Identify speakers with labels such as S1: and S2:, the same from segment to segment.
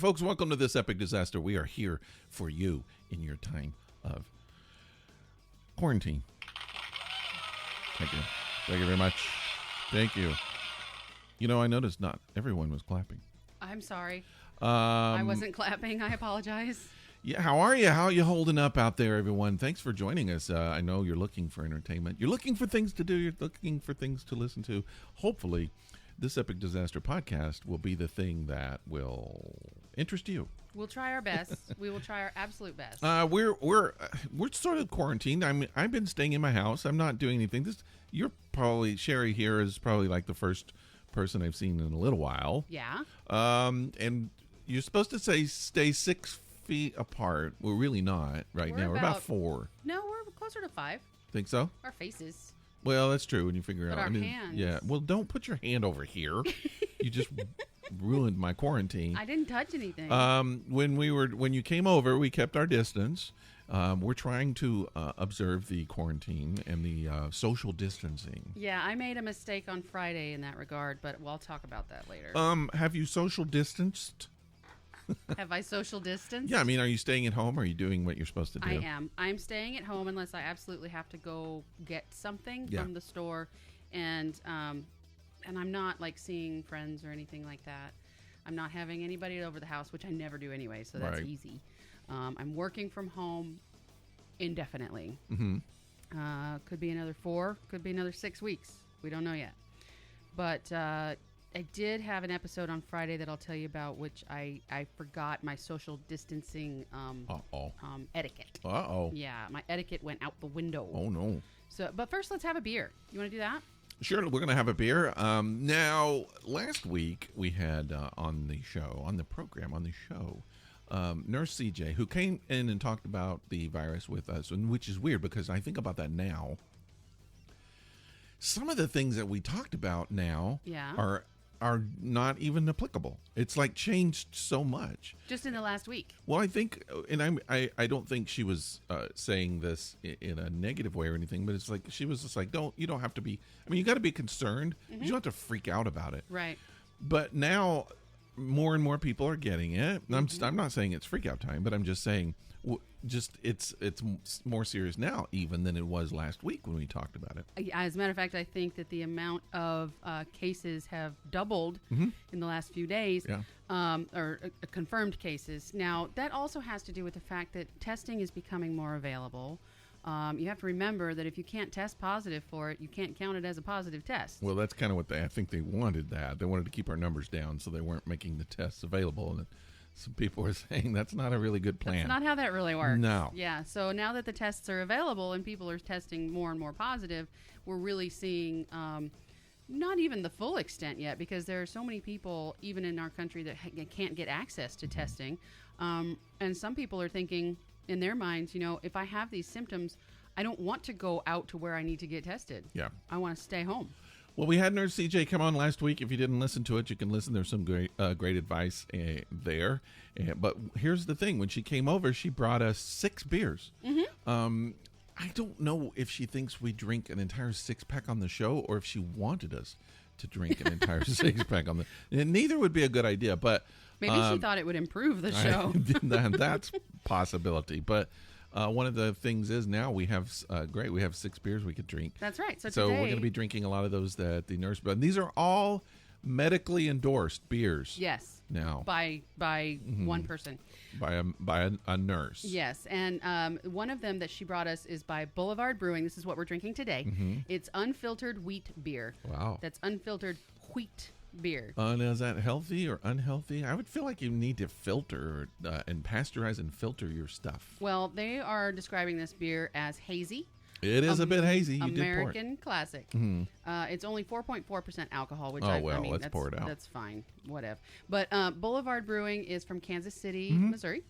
S1: right, folks, welcome to this epic disaster. We are here for you in your time of quarantine. Thank you. Thank you very much. Thank you. You know, I noticed not everyone was clapping.
S2: I'm sorry. I wasn't clapping. I apologize.
S1: Yeah, how are you? How are you holding up out there, everyone? Thanks for joining us. I know you're looking for entertainment. You're looking for things to do. You're looking for things to listen to. Hopefully, this Epic Disaster podcast will be the thing that will interest you.
S2: We'll try our best. We will try our absolute best.
S1: We're sort of quarantined. I've been staying in my house. I'm not doing anything. Cheri here is probably like the first person I've seen in a little while.
S2: Yeah.
S1: And you're supposed to say stay 6 feet apart. We're really not right now. We're about 4.
S2: No, we're closer to 5.
S1: Think so?
S2: Our faces.
S1: Well, that's true when you figure
S2: But
S1: out.
S2: our hands.
S1: Yeah. Well, don't put your hand over here. You just ruined my quarantine.
S2: I didn't touch anything.
S1: When you came over, we kept our distance. We're trying to observe the quarantine and the social distancing.
S2: Yeah, I made a mistake on Friday in that regard, but we'll talk about that later.
S1: Have you social distanced?
S2: Have I social distanced?
S1: Yeah, I mean, are you staying at home or are you doing what you're supposed to do?
S2: I am. I'm staying at home unless I absolutely have to go get something from the store. And I'm not like seeing friends or anything like that. I'm not having anybody over the house, which I never do anyway, so that's easy. I'm working from home indefinitely. Mm-hmm. Could be another 4, could be another 6 weeks. We don't know yet. But I did have an episode on Friday that I'll tell you about, which I forgot my social distancing etiquette.
S1: Uh-oh.
S2: Yeah, my etiquette went out the window.
S1: Oh, no.
S2: So, but first, let's have a beer. You want to do that?
S1: Sure, we're going to have a beer. Now, last week we had on the program, Nurse CJ, who came in and talked about the virus with us, and which is weird because I think about that now. Some of the things that we talked about now are not even applicable. It's like changed so much.
S2: Just in the last week.
S1: Well, I think, and I don't think she was saying this in a negative way or anything, but it's like she was just like, you don't have to be. I mean, you got to be concerned. Mm-hmm. You don't have to freak out about it.
S2: Right.
S1: But now, more and more people are getting it.
S2: Mm-hmm.
S1: I'm not saying it's freak out time, but I'm just saying, it's more serious now even than it was last week when we talked about it.
S2: As a matter of fact, I think that the amount of cases have doubled in the last few days, or confirmed cases. Now, that also has to do with the fact that testing is becoming more available. You have to remember that if you can't test positive for it, you can't count it as a positive test.
S1: Well, that's kind of what I think they wanted that. They wanted to keep our numbers down, so they weren't making the tests available. And some people are saying that's not a really good plan.
S2: That's not how that really works.
S1: No.
S2: Yeah, so now that the tests are available and people are testing more and more positive, we're really seeing not even the full extent yet, because there are so many people, even in our country, that can't get access to testing. And some people are thinking in their minds, if I have these symptoms, I don't want to go out to where I need to get tested.
S1: Yeah.
S2: I want to stay home.
S1: Well, we had Nurse CJ come on last week. If you didn't listen to it, you can listen. There's some great advice there. But here's the thing. When she came over, she brought us 6 beers. Mm-hmm. I don't know if she thinks we drink an entire 6-pack on the show or if she wanted us to drink an entire 6-pack on the... Neither would be a good idea, but...
S2: Maybe she thought it would improve the show.
S1: That's possibility. But one of the things is now we have we have 6 beers we could drink.
S2: That's right. So
S1: today, we're going to be drinking a lot of those that the nurse. But these are all medically endorsed beers.
S2: Yes.
S1: Now
S2: by one person.
S1: By a nurse.
S2: Yes, and one of them that she brought us is by Boulevard Brewing. This is what we're drinking today. Mm-hmm. It's Unfiltered Wheat Beer.
S1: Wow.
S2: That's Unfiltered Wheat Beer.
S1: Now, is that healthy or unhealthy? I would feel like you need to filter and pasteurize and filter your stuff.
S2: Well, they are describing this beer as hazy.
S1: It is a bit hazy. You
S2: American classic. Mm-hmm. It's only 4.4% alcohol, which
S1: let's pour it out.
S2: That's fine. Whatever. But Boulevard Brewing is from Kansas City, Missouri.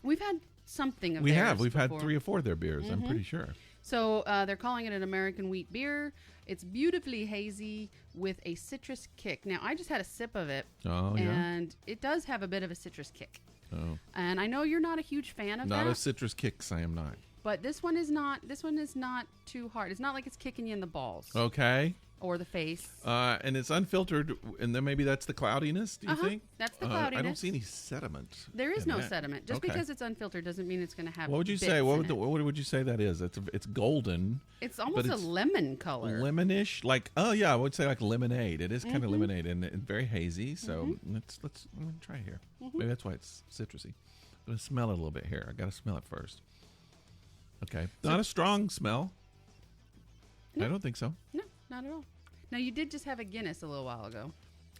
S2: We've had something of theirs
S1: We've
S2: before.
S1: had 3 or 4 of their beers, I'm pretty sure.
S2: So they're calling it an American wheat beer. It's beautifully hazy with a citrus kick. Now, I just had a sip of it, and it does have a bit of a citrus kick. Oh. And I know you're not a huge fan of that.
S1: Not a citrus kicks, I am not.
S2: But this one is not. This one is not too hard. It's not like it's kicking you in the balls.
S1: Okay.
S2: or the face.
S1: And it's unfiltered, and then maybe that's the cloudiness, do you think?
S2: That's the cloudiness.
S1: I don't see any sediment.
S2: There is no sediment. Just because it's unfiltered doesn't mean it's going to have
S1: What would you say? What would you say that is? It's golden.
S2: It's almost a lemon color.
S1: Lemonish? Like, oh, yeah, I would say like lemonade. It is kind of lemonade and very hazy. So let's I'm going to try here. Maybe that's why it's citrusy. I'm going to smell it a little bit here. I got to smell it first. Okay. Not a strong smell. No. I don't think so.
S2: No, not at all. Now, you did just have a Guinness a little while ago.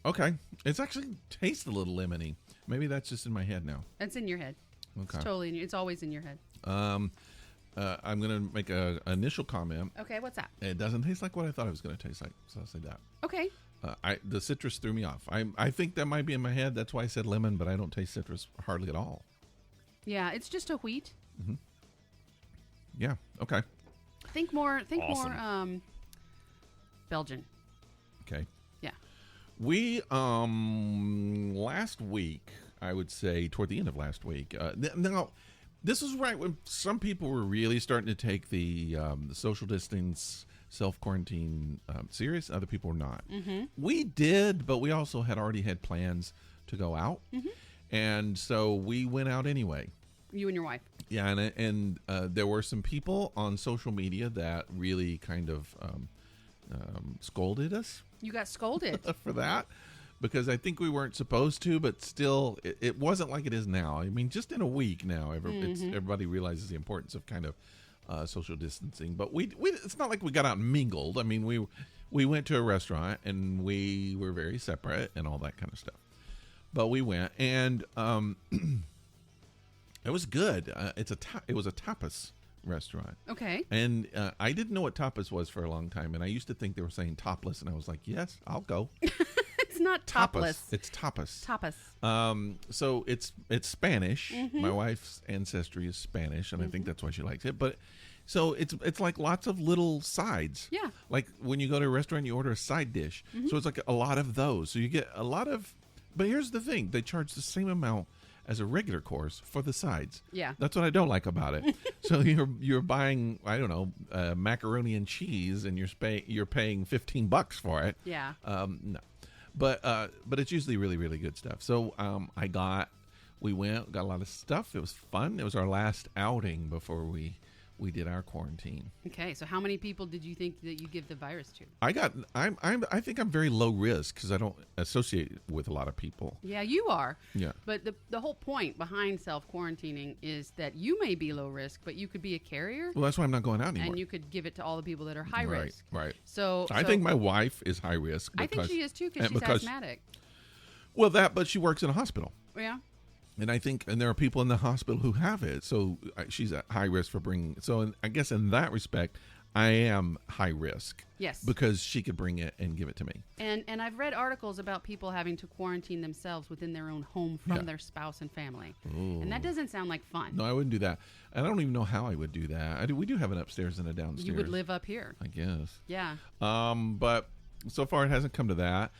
S1: Okay. It's actually tastes a little lemony. Maybe that's just in my head now.
S2: It's in your head.
S1: Okay.
S2: It's totally it's always in your head.
S1: I'm going to make an initial comment.
S2: Okay, what's that?
S1: It doesn't taste like what I thought it was going to taste like, so I'll say that.
S2: Okay.
S1: The citrus threw me off. I think that might be in my head. That's why I said lemon, but I don't taste citrus hardly at all.
S2: Yeah, it's just a wheat.
S1: Mm-hmm. Yeah, okay.
S2: Think more Belgian.
S1: Okay.
S2: Yeah.
S1: We last week, I would say toward the end of last week. Now, this is right when some people were really starting to take the social distance, self-quarantine serious. Other people were not. Mm-hmm. We did, but we also had already had plans to go out. Mm-hmm. And so we went out anyway.
S2: You and your wife.
S1: Yeah, and there were some people on social media that really kind of scolded us.
S2: You got scolded.
S1: For that, because I think we weren't supposed to, but still, it wasn't like it is now. I mean, just in a week now, everybody realizes the importance of kind of social distancing. But we it's not like we got out and mingled. I mean, we went to a restaurant, and we were very separate and all that kind of stuff. But we went, and it was good. It was a tapas restaurant.
S2: Okay.
S1: And I didn't know what tapas was for a long time, and I used to think they were saying topless, and I was like, yes, I'll go.
S2: It's not topless.
S1: It's tapas.
S2: Tapas.
S1: So it's Spanish. Mm-hmm. My wife's ancestry is Spanish, and I think that's why she likes it. But so it's like lots of little sides.
S2: Yeah.
S1: Like when you go to a restaurant, you order a side dish. Mm-hmm. So it's like a lot of those. So you get a lot of. But here's the thing: they charge the same amount as a regular course for the sides.
S2: Yeah.
S1: That's what I don't like about it. So you're buying, I don't know, macaroni and cheese, and you're paying $15 for it.
S2: Yeah.
S1: No. But it's usually really, really good stuff. So we got a lot of stuff. It was fun. It was our last outing before we did our quarantine.
S2: Okay, so how many people did you think that you give the virus to?
S1: I think I'm very low risk because I don't associate with a lot of people.
S2: Yeah, you are.
S1: Yeah.
S2: But the whole point behind self-quarantining is that you may be low risk, but you could be a carrier.
S1: Well, that's why I'm not going out anymore.
S2: And you could give it to all the people that are high risk.
S1: Right.
S2: So
S1: I think my wife is high risk.
S2: I think she is too because she's asthmatic.
S1: Well, but she works in a hospital.
S2: Yeah.
S1: And there are people in the hospital who have it, so she's at high risk for bringing. So I guess in that respect, I am high risk.
S2: Yes.
S1: Because she could bring it and give it to me.
S2: And I've read articles about people having to quarantine themselves within their own home from their spouse and family. Ooh. And that doesn't sound like fun.
S1: No, I wouldn't do that. And I don't even know how I would do that. We do have an upstairs and a downstairs.
S2: You would live up here.
S1: I guess.
S2: Yeah.
S1: But so far it hasn't come to that.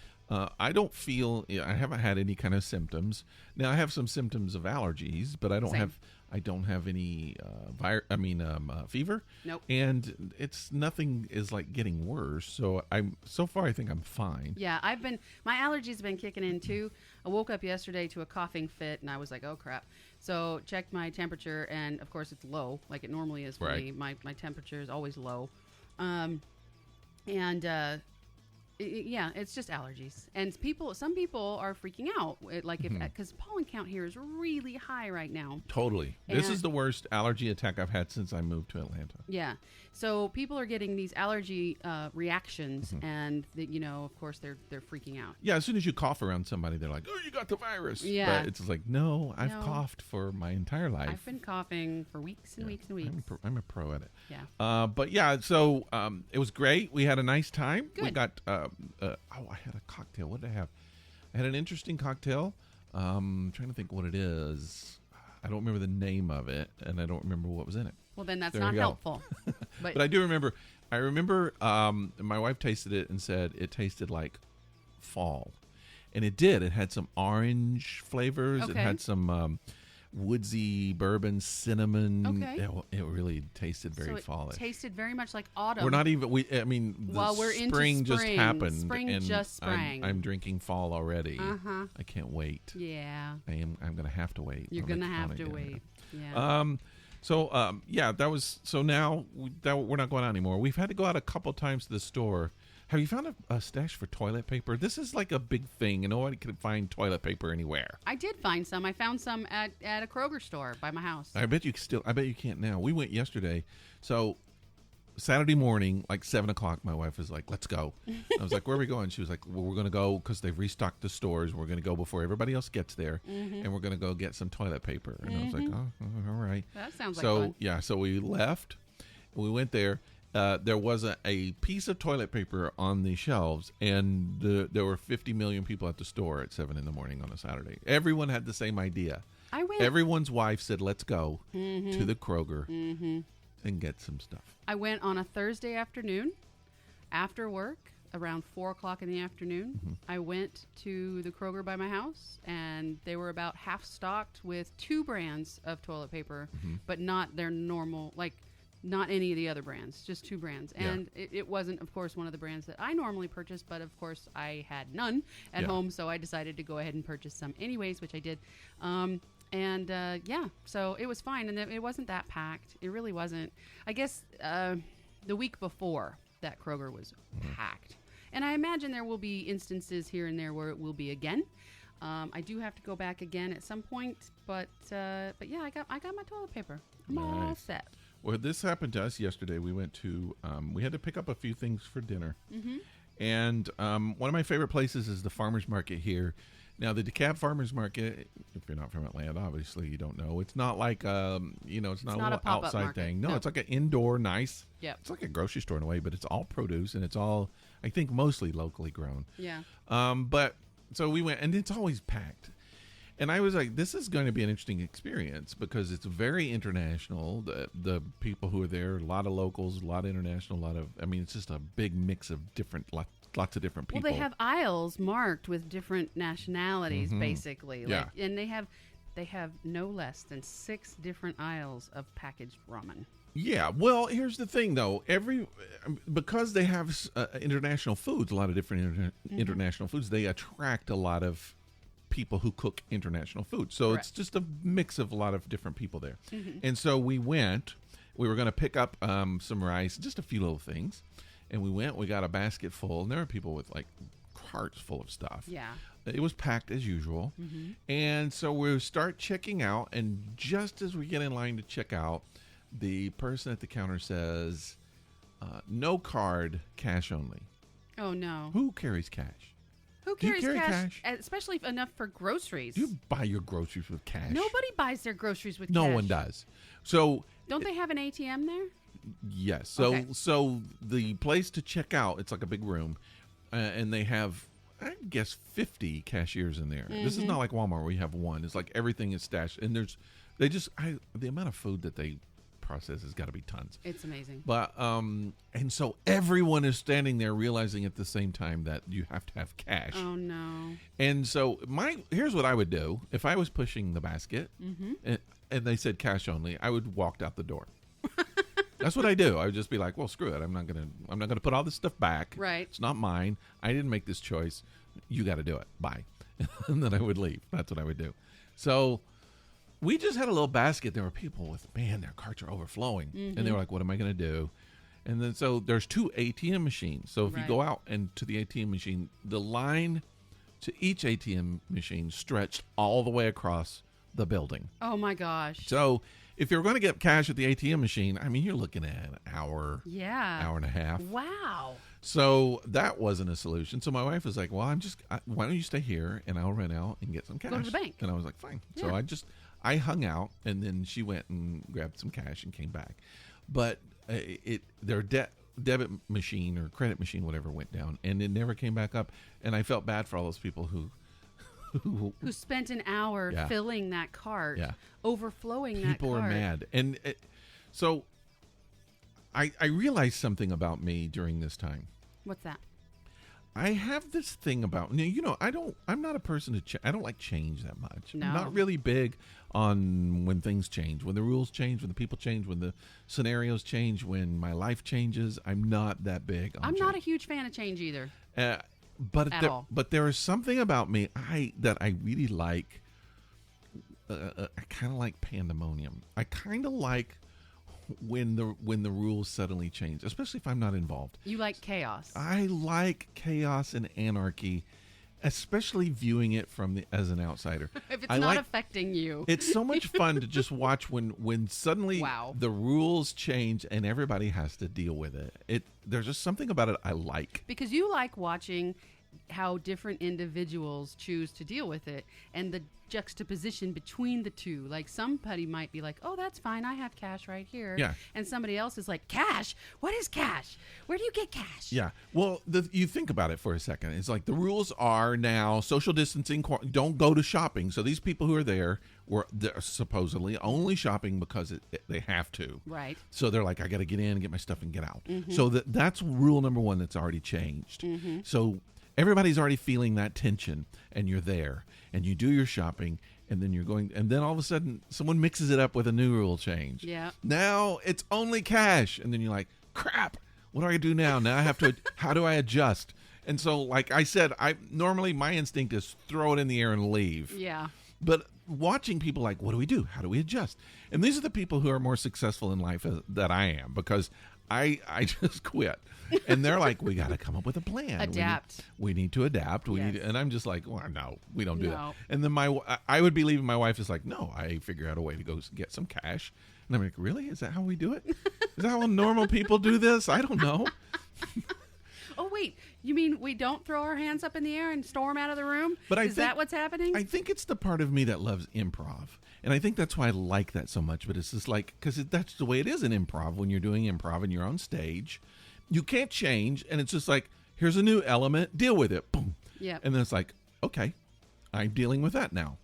S1: I don't feel. I haven't had any kind of symptoms. Now I have some symptoms of allergies, but I don't have any fever.
S2: Nope.
S1: And nothing is like getting worse. So so far I think I'm fine.
S2: Yeah, my allergies have been kicking in too. I woke up yesterday to a coughing fit, and I was like, oh crap. So checked my temperature, and of course it's low, like it normally is for me. My temperature is always low, yeah, it's just allergies, and some people are freaking out, because pollen count here is really high right now.
S1: Totally, this is the worst allergy attack I've had since I moved to Atlanta.
S2: Yeah, so people are getting these allergy reactions, and of course they're freaking out.
S1: Yeah, as soon as you cough around somebody, they're like, "Oh, you got the virus."
S2: Yeah,
S1: but it's like, no, I've coughed for my entire life.
S2: I've been coughing for weeks and weeks and weeks.
S1: I'm a pro at it.
S2: Yeah.
S1: But yeah, so it was great. We had a nice time.
S2: Good.
S1: We got. I had a cocktail. What did I have? I had an interesting cocktail. I'm trying to think what it is. I don't remember the name of it, and I don't remember what was in it.
S2: Well, then that's not helpful.
S1: But I do remember. I remember my wife tasted it and said it tasted like fall, and it did. It had some orange flavors.
S2: Okay.
S1: It had some woodsy bourbon, cinnamon.
S2: Okay.
S1: It really tasted very fall.
S2: It tasted very much like autumn.
S1: We're not even. We're
S2: into
S1: spring just happened.
S2: Spring
S1: and
S2: just sprang.
S1: I'm drinking fall already. I can't wait.
S2: Yeah.
S1: I'm gonna have to wait.
S2: You're gonna have to wait. Yeah.
S1: That was so. Now we're not going out anymore. We've had to go out a couple times to the store. Have you found a stash for toilet paper? This is like a big thing, and nobody can find toilet paper anywhere.
S2: I did find some. I found some at a Kroger store by my house.
S1: I bet you can't now. We went yesterday. So Saturday morning, like 7 o'clock, my wife was like, "Let's go." I was like, "Where are we going?" She was like, "Well, we're going to go because they've restocked the stores. We're going to go before everybody else gets there, and we're going to go get some toilet paper." And I was like, "Oh, all right."
S2: That sounds like fun.
S1: Yeah, so we left. We went there. There was a piece of toilet paper on the shelves, and there were 50 million people at the store at 7 in the morning on a Saturday. Everyone had the same idea.
S2: I went.
S1: Everyone's wife said, "Let's go to the Kroger and get some stuff."
S2: I went on a Thursday afternoon after work around 4 o'clock in the afternoon. I went to the Kroger by my house, and they were about half stocked with 2 brands of toilet paper, but not their normal, not any of the other brands, just 2 brands. And it wasn't, of course, one of the brands that I normally purchase, but of course I had none at home, so I decided to go ahead and purchase some anyways, which I did. So it was fine, and it wasn't that packed. It really wasn't. I guess the week before, that Kroger was packed. And I imagine there will be instances here and there where it will be again. I do have to go back again at some point, but yeah, I got my toilet paper. I'm all set.
S1: Well, this happened to us yesterday. We went to, we had to pick up a few things for dinner. And one of my favorite places is the farmer's market here. Now, the DeKalb Farmers Market, if you're not from Atlanta, obviously you don't know. It's not like, it's not a little outside
S2: market.
S1: thing. No, it's like an indoor, nice.
S2: Yep.
S1: It's like a grocery store in a way, but it's all produce, and it's all, I think, mostly locally grown.
S2: Yeah.
S1: But so we went, and it's always packed. And I was like, this is going to be an interesting experience because it's very international. The people who are there, a lot of locals, a lot of international, it's just a big mix of lots of different people.
S2: Well, they have aisles marked with different nationalities, basically.
S1: Yeah.
S2: And they have no less than 6 different aisles of packaged ramen.
S1: Yeah, well, here's the thing, though. Because they have international foods, a lot of different international foods, they attract a lot of people who cook international food. So
S2: Correct.
S1: It's just a mix of a lot of different people there. And so we were going to pick up some rice, just a few little things. And we got a basket full, and there were people with like carts full of stuff.
S2: Yeah.
S1: It was packed as usual. And so we start checking out, and just as we get in line to check out, the person at the counter says, no card, cash only.
S2: Oh, no.
S1: Who carries cash?
S2: Who
S1: Do you
S2: carries
S1: carry
S2: cash? Especially enough for groceries.
S1: Do you buy your groceries with cash?
S2: Nobody buys their groceries with cash.
S1: No one does. So
S2: don't they have an ATM there?
S1: Yes. So
S2: Okay.
S1: So the place to check out, it's like a big room, and they have, I guess, 50 cashiers in there. This is not like Walmart where you have one. It's like everything is stashed, and the amount of food that they process has got to be tons.
S2: It's amazing.
S1: But and so everyone is standing there realizing at the same time that you have to have cash.
S2: Oh no.
S1: And so here's what I would do if I was pushing the basket and they said cash only. I would walk out the door. That's what I do. I would just be like, well, screw it. I'm not gonna put all this stuff back.
S2: Right.
S1: It's not mine. I didn't make this choice. You got to do it. Bye. And then I would leave. That's what I would do. So we just had a little basket. There were people with, their carts are overflowing. And they were like, what am I going to do? And then so there's 2 ATM machines. So if you go out and to the ATM machine, the line to each ATM machine stretched all the way across the building.
S2: Oh my gosh.
S1: So if you're going to get cash at the ATM machine, you're looking at an hour, hour and a half.
S2: Wow.
S1: So that wasn't a solution. So my wife was like, well, why don't you stay here and I'll run out and get some cash.
S2: Go to the bank.
S1: And I was like, fine.
S2: Yeah.
S1: So I hung out, and then she went and grabbed some cash and came back. But their debit machine or credit machine, whatever, went down, and it never came back up. And I felt bad for all those people who
S2: spent an hour filling that cart, overflowing that cart.
S1: People are mad. And so I realized something about me during this time.
S2: What's that?
S1: I have this thing about, I'm not a person I don't like change that much.
S2: No.
S1: I'm not really big on when things change, when the rules change, when the people change, when the scenarios change, when my life changes. I'm not that big on
S2: I'm
S1: change.
S2: not a huge fan of change either.
S1: But there is something about me that I really like. I kind of like pandemonium. I kind of like when the rules suddenly change, especially if I'm not involved.
S2: You like chaos.
S1: I like chaos and anarchy, especially viewing it as an outsider.
S2: If it's not affecting you.
S1: It's so much fun to just watch when suddenly the rules change and everybody has to deal with it. There's just something about it I like.
S2: Because you like watching how different individuals choose to deal with it and the juxtaposition between the two. Like somebody might be like, oh, that's fine, I have cash right here.
S1: Yeah.
S2: And somebody else is like, cash? What is cash? Where do you get cash?
S1: Yeah. Well, you think about it for a second. It's like the rules are now social distancing, don't go to shopping. So these people who are they're supposedly only shopping because they have to.
S2: Right.
S1: So they're like, I got to get in and get my stuff and get out.
S2: Mm-hmm.
S1: So that's rule number one that's already changed.
S2: Mm-hmm.
S1: So everybody's already feeling that tension, and you're there, and you do your shopping, and then you're going, and then all of a sudden, someone mixes it up with a new rule change.
S2: Yeah.
S1: Now it's only cash, and then you're like, crap, what do I do now? Now I have to, how do I adjust? And so, like I said, normally my instinct is throw it in the air and leave.
S2: Yeah.
S1: But watching people like, what do we do? How do we adjust? And these are the people who are more successful in life than I am, because I just quit. And they're like, we got to come up with a plan.
S2: Adapt.
S1: We need to adapt.
S2: Yes.
S1: And I'm just like, well, no, we don't do
S2: No.
S1: that. And then I would be leaving. My wife is like, no, I figure out a way to go get some cash. And I'm like, really? Is that how we do it? Is that how normal people do this? I don't know.
S2: Oh, wait. You mean we don't throw our hands up in the air and storm out of the room?
S1: But
S2: Is that what's happening?
S1: I think it's the part of me that loves improv. And I think that's why I like that so much. But it's just like, because that's the way it is in improv. When you're doing improv and you're on stage, you can't change. And it's just like, here's a new element, deal with it. Boom.
S2: Yeah.
S1: And then it's like, okay, I'm dealing with that now.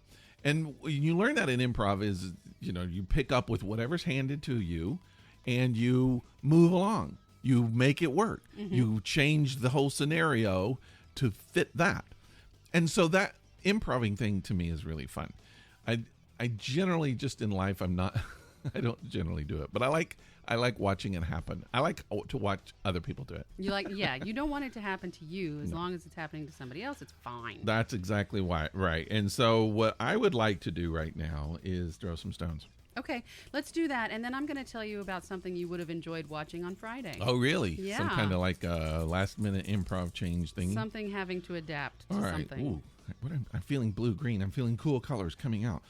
S1: And you learn that in improv is, you pick up with whatever's handed to you and you move along. You make it work. Mm-hmm. You change the whole scenario to fit that. And so that improving thing to me is really fun. I generally just in life, I don't generally do it, but I like watching it happen. I like to watch other people do it.
S2: You don't want it to happen to you. As long as it's happening to somebody else, it's fine.
S1: That's exactly why. Right. And so what I would like to do right now is throw some stones.
S2: Okay, let's do that. And then I'm going to tell you about something you would have enjoyed watching on Friday.
S1: Oh, really?
S2: Yeah.
S1: Some kind of like a last-minute improv change thing?
S2: Something having to adapt to
S1: All right.
S2: something.
S1: Ooh, I'm feeling blue-green. I'm feeling cool colors coming out.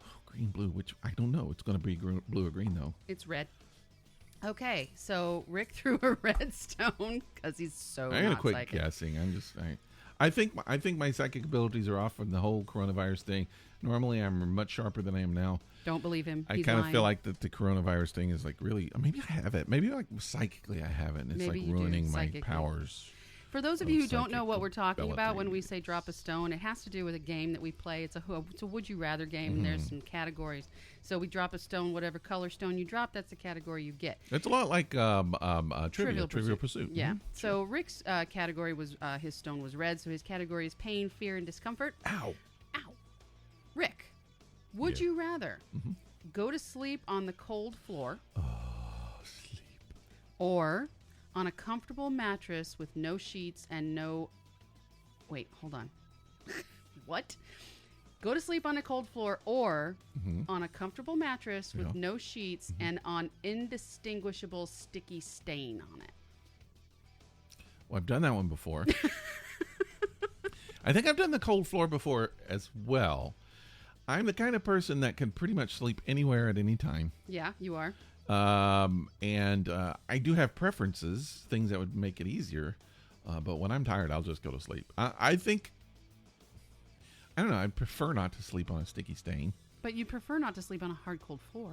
S1: Oh, green-blue, which I don't know. It's going to be blue or green, though.
S2: It's red. Okay, so Rick threw a red stone because he's so
S1: I'm going to quit
S2: psychic.
S1: guessing. I think my psychic abilities are off from the whole coronavirus thing. Normally, I'm much sharper than I am now.
S2: Don't believe him.
S1: I kind of feel like that the coronavirus thing is like really. Maybe I have it. Maybe like psychically I have it, and it's
S2: Maybe
S1: like
S2: you
S1: ruining
S2: do,
S1: my
S2: psychically.
S1: powers.
S2: For those of
S1: Oh,
S2: you who don't know
S1: psychic
S2: what we're talking about
S1: ability.
S2: when we say drop a stone, it has to do with a game that we play. It's a would you rather game, and there's some categories. So we drop a stone, whatever color stone you drop, that's the category you get.
S1: It's a lot like Trivial Pursuit.
S2: Yeah.
S1: Mm-hmm.
S2: So Rick's category was his stone was red. So his category is pain, fear, and discomfort.
S1: Ow.
S2: Rick, would
S1: Yeah.
S2: you rather go to sleep on the cold floor?
S1: Oh, sleep.
S2: Or on a comfortable mattress with no sheets and no... Wait, hold on. What? Go to sleep on a cold floor or on a comfortable mattress with no sheets and on indistinguishable sticky stain on it.
S1: Well, I've done that one before. I think I've done the cold floor before as well. I'm the kind of person that can pretty much sleep anywhere at any time.
S2: Yeah, you are.
S1: And I do have preferences, things that would make it easier. But when I'm tired, I'll just go to sleep. I don't know. I prefer not to sleep on a sticky stain.
S2: But you prefer not to sleep on a hard, cold floor.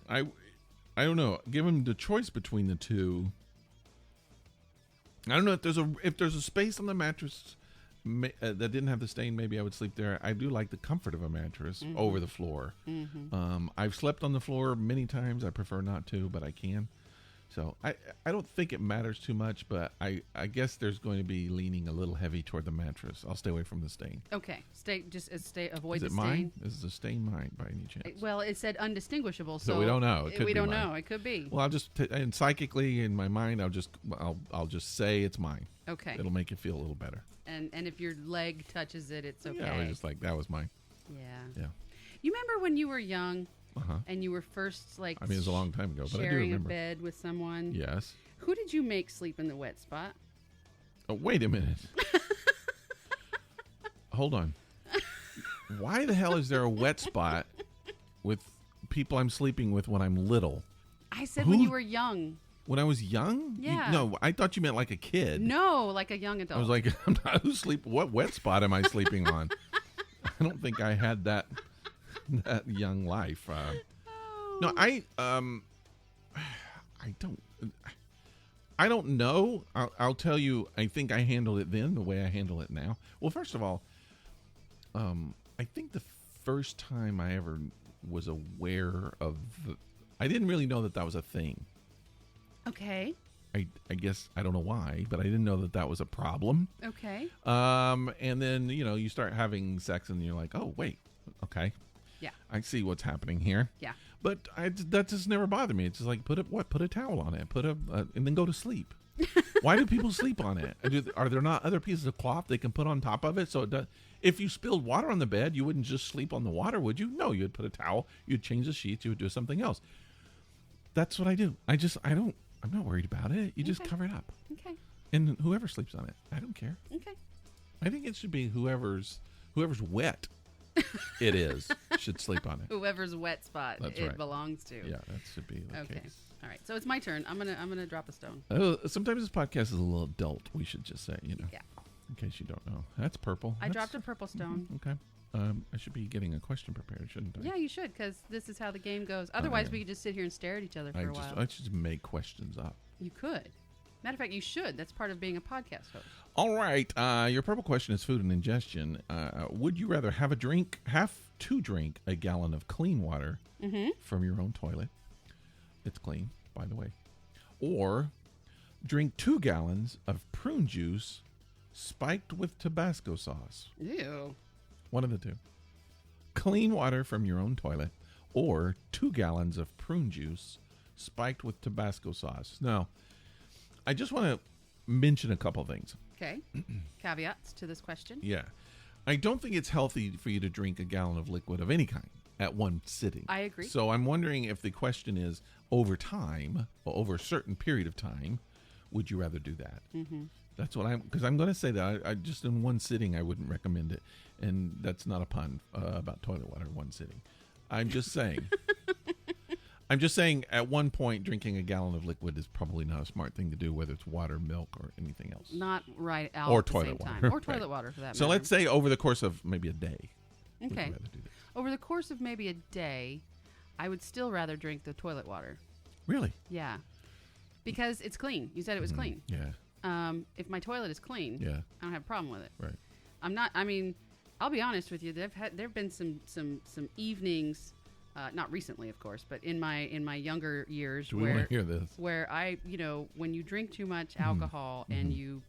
S1: I don't know. Given the choice between the two, I don't know if there's a space on the mattress that didn't have the stain. Maybe I would sleep there. I do like the comfort of a mattress over the floor. I've slept on the floor many times. I prefer not to, but I can. So I don't think it matters too much, but I guess there's going to be leaning a little heavy toward the mattress. I'll stay away from the stain.
S2: Okay, avoid the stain. Is it
S1: mine? Is the stain mine by any chance?
S2: Well, it said undistinguishable,
S1: so we don't know.
S2: We don't know. It could be.
S1: Well, I'll just and psychically in my mind, I'll just say it's mine.
S2: Okay.
S1: It'll make it feel a little better.
S2: And if your leg touches it, it's okay.
S1: Yeah, I was just like, that was mine.
S2: Yeah.
S1: Yeah.
S2: You remember when you were young?
S1: Uh-huh.
S2: And you were first like
S1: I mean, it's a long time ago, but I do
S2: sharing
S1: remember.
S2: a bed with someone.
S1: Yes.
S2: Who did you make sleep in the wet spot?
S1: Oh, wait a minute. Hold on. Why the hell is there a wet spot with people I'm sleeping with when I'm little?
S2: I said when you were young.
S1: When I was young?
S2: Yeah.
S1: No, I thought you meant like a kid.
S2: No, like a young adult.
S1: I was like, what wet spot am I sleeping on? I don't think I had that young life. No, I don't know. I'll tell you, I think I handled it then the way I handle it now. Well, first of all, I think the first time I ever was aware of I didn't really know that was a thing.
S2: Okay.
S1: I guess I don't know why, but I didn't know that was a problem.
S2: Okay.
S1: And then, you start having sex and you're like, oh, wait, okay.
S2: Yeah.
S1: I see what's happening here.
S2: Yeah.
S1: But that just never bothered me. It's just like, put a towel on it, and then go to sleep. Why do people sleep on it? Are there not other pieces of cloth they can put on top of it? So if you spilled water on the bed, you wouldn't just sleep on the water, would you? No, you'd put a towel, you'd change the sheets, you would do something else. That's what I do. I'm not worried about it. You just cover it up.
S2: Okay.
S1: And whoever sleeps on it, I don't care.
S2: Okay.
S1: I think it should be whoever's wet it is should sleep on it.
S2: Whoever's wet spot belongs to.
S1: Yeah, that should be the case.
S2: All right. So it's my turn. I'm gonna drop a stone.
S1: Sometimes this podcast is a little adult, we should just say,
S2: Yeah.
S1: In case you don't know. That's purple.
S2: I dropped a purple stone.
S1: Okay. I should be getting a question prepared, shouldn't I?
S2: Yeah, you should, because this is how the game goes. Otherwise, we could just sit here and stare at each other for a while.
S1: I should make questions up.
S2: You could. Matter of fact, you should. That's part of being a podcast host.
S1: All right. Your purple question is food and ingestion. Would you rather have to drink a gallon of clean water from your own toilet? It's clean, by the way. Or drink 2 gallons of prune juice spiked with Tabasco sauce.
S2: Ew.
S1: One of the two. Clean water from your own toilet or 2 gallons of prune juice spiked with Tabasco sauce. Now, I just want to mention a couple things.
S2: Okay. Caveats to this question.
S1: Yeah. I don't think it's healthy for you to drink a gallon of liquid of any kind at one sitting.
S2: I agree.
S1: So I'm wondering if the question is over time, or over a certain period of time, would you rather do that? Mm-hmm. That's what because I'm going to say that I just in one sitting, I wouldn't recommend it. And that's not a pun about toilet water, one sitting. I'm just saying. I'm just saying at one point, drinking a gallon of liquid is probably not a smart thing to do, whether it's water, milk, or anything else.
S2: Not right out
S1: or
S2: at the
S1: toilet
S2: same
S1: water.
S2: time. Or toilet water, for that matter.
S1: So let's say over the course of maybe a day.
S2: Okay.
S1: Would you rather do this?
S2: Over the course of maybe a day, I would still rather drink the toilet water.
S1: Really?
S2: Yeah. Because it's clean. You said it was clean.
S1: Yeah.
S2: If my toilet is clean,
S1: yeah,
S2: I don't have a problem with it.
S1: Right.
S2: I'll be honest with you. There've been some evenings, not recently, of course, but in my younger years,
S1: Do we want to hear this?
S2: Where when you drink too much alcohol and you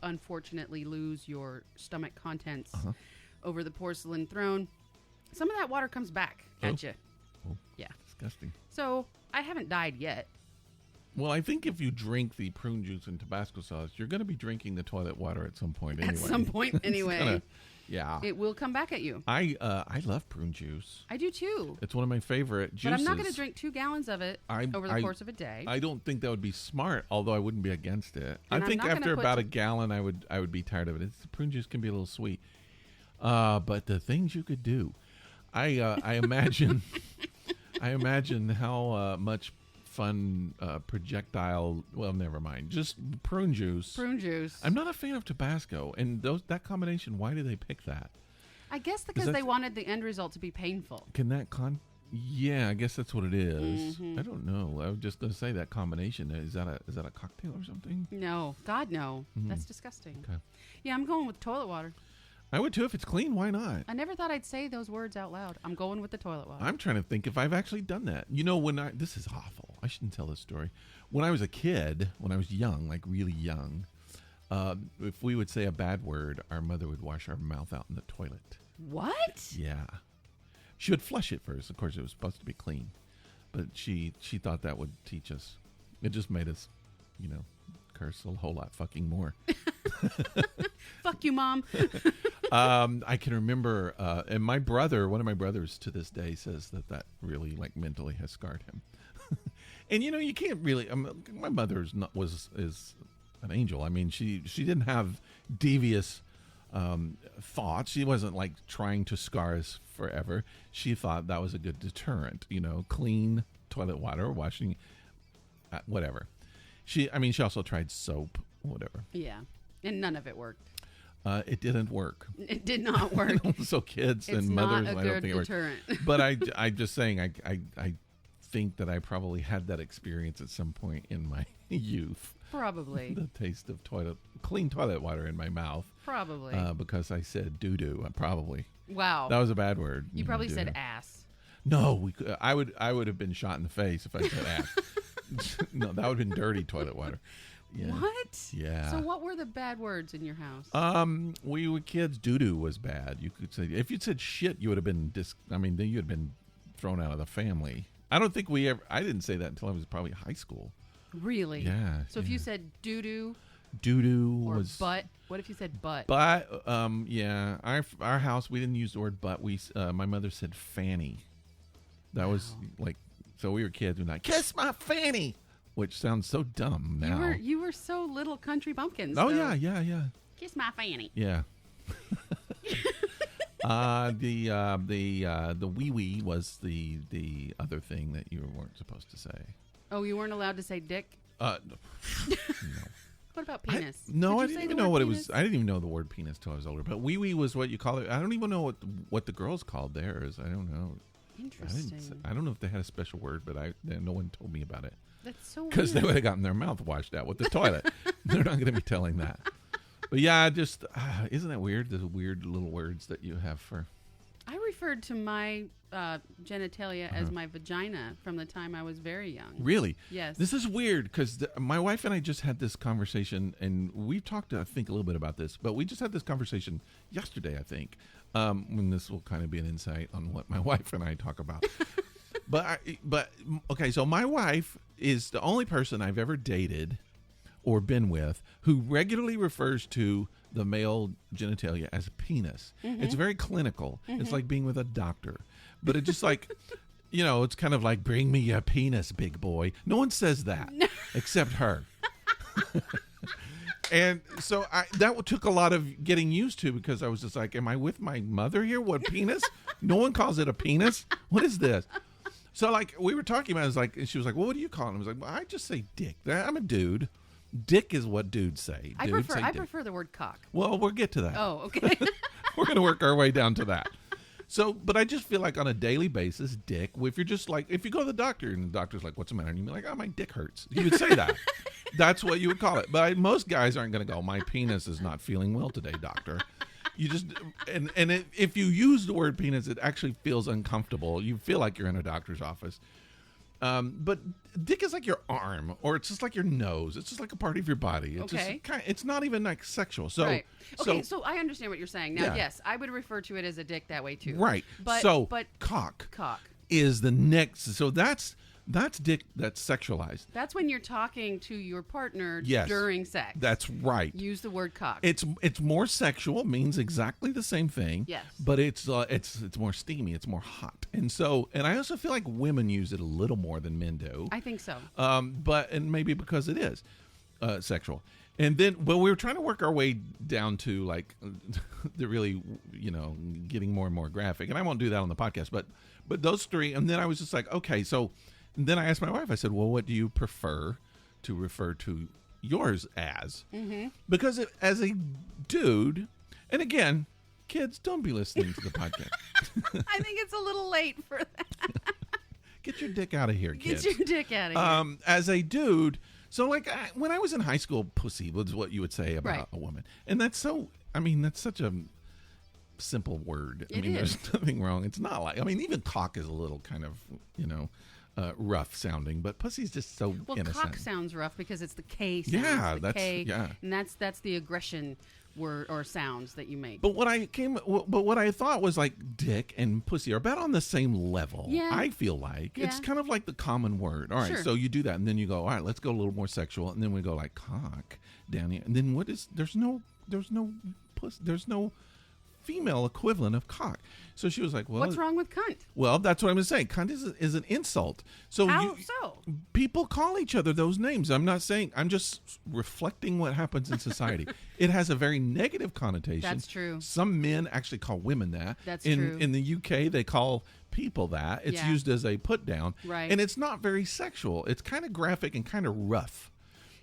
S2: unfortunately lose your stomach contents over the porcelain throne, some of that water comes back at you.
S1: Oh,
S2: yeah,
S1: disgusting.
S2: So I haven't died yet.
S1: Well, I think if you drink the prune juice and Tabasco sauce, you're going to be drinking the toilet water at some point anyway.
S2: At some point anyway.
S1: Yeah.
S2: It will come back at you.
S1: I love prune juice.
S2: I do too.
S1: It's one of my favorite juices.
S2: But I'm not going to drink 2 gallons of it over the course of a day.
S1: I don't think that would be smart, although I wouldn't be against it.
S2: And
S1: I think after about a gallon, I would be tired of it. Prune juice can be a little sweet. But the things you could do. I imagine how much fun projectile. Well, never mind. Just prune juice.
S2: Prune juice.
S1: I'm not a fan of Tabasco, and that combination. Why do they pick that?
S2: I guess because they wanted the end result to be painful.
S1: Can that Yeah, I guess that's what it is. Mm-hmm. I don't know. I was just going to say that combination. Is that a cocktail or something?
S2: No, God no. Mm-hmm. That's disgusting.
S1: Okay.
S2: Yeah, I'm going with toilet water.
S1: I would too if it's clean. Why not?
S2: I never thought I'd say those words out loud. I'm going with the toilet water.
S1: I'm trying to think if I've actually done that. This is awful. I shouldn't tell this story. When I was a kid, when I was young, like really young, if we would say a bad word, our mother would wash our mouth out in the toilet.
S2: What?
S1: Yeah. She would flush it first. Of course, it was supposed to be clean. But she thought that would teach us. It just made us, curse a whole lot fucking more.
S2: Fuck you, Mom.
S1: I can remember, and my brother, one of my brothers to this day says that really like mentally has scarred him. And you can't really. My mother is an angel. I mean, she didn't have devious thoughts. She wasn't like trying to scar us forever. She thought that was a good deterrent. Clean toilet water, washing, whatever. She also tried soap, whatever.
S2: Yeah, and none of it worked.
S1: It didn't work.
S2: It did not work.
S1: So kids and mothers, I don't think it worked. But I'm just saying, I think that I probably had that experience at some point in my youth.
S2: Probably.
S1: The taste of clean toilet water in my mouth.
S2: Probably.
S1: Because I said doo-doo. Probably.
S2: Wow.
S1: That was a bad word.
S2: You probably said ass.
S1: No, I would have been shot in the face if I said ass. No, that would have been dirty toilet water. Yeah.
S2: What?
S1: Yeah.
S2: So what were the bad words in your house?
S1: We were kids. Doo-doo was bad. You could say, if you'd said shit, you would have been then you'd have been thrown out of the family. I don't think I didn't say that until I was probably high school.
S2: Really?
S1: Yeah.
S2: So if you said doo-doo.
S1: Doo-doo
S2: or
S1: was.
S2: Butt. What if you said butt?
S1: But, yeah. Our house, we didn't use the word butt. My mother said fanny. That was like, so we were kids. We're like, kiss my fanny. Which sounds so dumb now.
S2: You were so little country bumpkins.
S1: Oh, so. Yeah.
S2: Kiss my fanny.
S1: Yeah. The wee-wee was the other thing that you weren't supposed to say.
S2: Oh, you weren't allowed to say dick?
S1: No.
S2: What about penis?
S1: I didn't even know what penis? It was. I didn't even know the word penis till I was older. But wee-wee was what you call it. I don't even know what the girls called theirs. I don't know.
S2: Interesting.
S1: I don't know if they had a special word, but no one told me about it.
S2: That's so weird.
S1: Because they would have gotten their mouth washed out with the toilet. They're not going to be telling that. But yeah, just isn't that weird? The weird little words that you have for.
S2: I referred to my genitalia as my vagina from the time I was very young.
S1: Really?
S2: Yes.
S1: This is weird because my wife and I just had this conversation, and we talked, I think, a little bit about this, but we just had this conversation yesterday, I think, when this will kind of be an insight on what my wife and I talk about. But okay, so my wife is the only person I've ever dated or been with who regularly refers to the male genitalia as a penis. Mm-hmm. It's very clinical. Mm-hmm. It's like being with a doctor. But it's just like, it's kind of like, bring me your penis, big boy. No one says that except her. And so that took a lot of getting used to because I was just like, am I with my mother here? What, penis? No one calls it a penis? What is this? So like we were talking about it, and she was like, well, what do you call it? I was like, well, I just say dick. I'm a dude. Dick is what dudes say.
S2: I prefer the word cock.
S1: Well, we'll get to that.
S2: Oh, okay.
S1: We're going to work our way down to that. So, but I just feel like on a daily basis, dick, if you're just like, if you go to the doctor and the doctor's like, what's the matter? And you'd be like, oh, my dick hurts. You would say that. That's what you would call it. But most guys aren't going to go, my penis is not feeling well today, doctor. You just, if you use the word penis, it actually feels uncomfortable. You feel like you're in a doctor's office. But dick is like your arm, or it's just like your nose. It's just like a part of your body. It's just it's not even like sexual. So,
S2: right. Okay, so I understand what you're saying. Now, yes, I would refer to it as a dick that way too.
S1: Right. But cock is the next. So that's dick that's sexualized.
S2: That's when you're talking to your partner during sex.
S1: That's right.
S2: Use the word cock.
S1: It's more sexual, means exactly the same thing.
S2: Yes.
S1: But it's more steamy, it's more hot. And I also feel like women use it a little more than men do.
S2: I think so.
S1: And maybe because it is sexual. And then we were trying to work our way down to like the really, getting more and more graphic. And I won't do that on the podcast, but those three. And then I was just like, okay, so then I asked my wife, I said, well, what do you prefer to refer to yours as? Mm-hmm. Because as a dude, and again, kids, don't be listening to the podcast.
S2: I think it's a little late for that.
S1: Get your dick out of here, kids.
S2: Get your dick out of here.
S1: As a dude, so like when I was in high school, pussy was what you would say about a woman. And that's such a simple word. There's nothing wrong. It's not like, even cock is a little kind of, rough sounding, but pussy's just so innocent.
S2: Cock sounds rough because it's the K sound.
S1: Yeah,
S2: and that's the aggression word or sounds that you make.
S1: But what I thought was like dick and pussy are about on the same level.
S2: Yeah.
S1: I feel like it's kind of like the common word. All right,
S2: Sure.
S1: so you do that, and then you go, all right, let's go a little more sexual, and then we go like cock down here, and then there's no female equivalent of cock. So she was like, well,
S2: what's wrong with cunt?
S1: Well, that's what I'm saying. Cunt is an insult. So
S2: How so?
S1: People call each other those names. I'm not saying, I'm just reflecting what happens in society. It has a very negative connotation.
S2: That's true.
S1: Some men actually call women that.
S2: That's
S1: true.
S2: true.
S1: In the UK, they call people that. It's used as a put down.
S2: Right.
S1: And it's not very sexual. It's kind of graphic and kind of rough.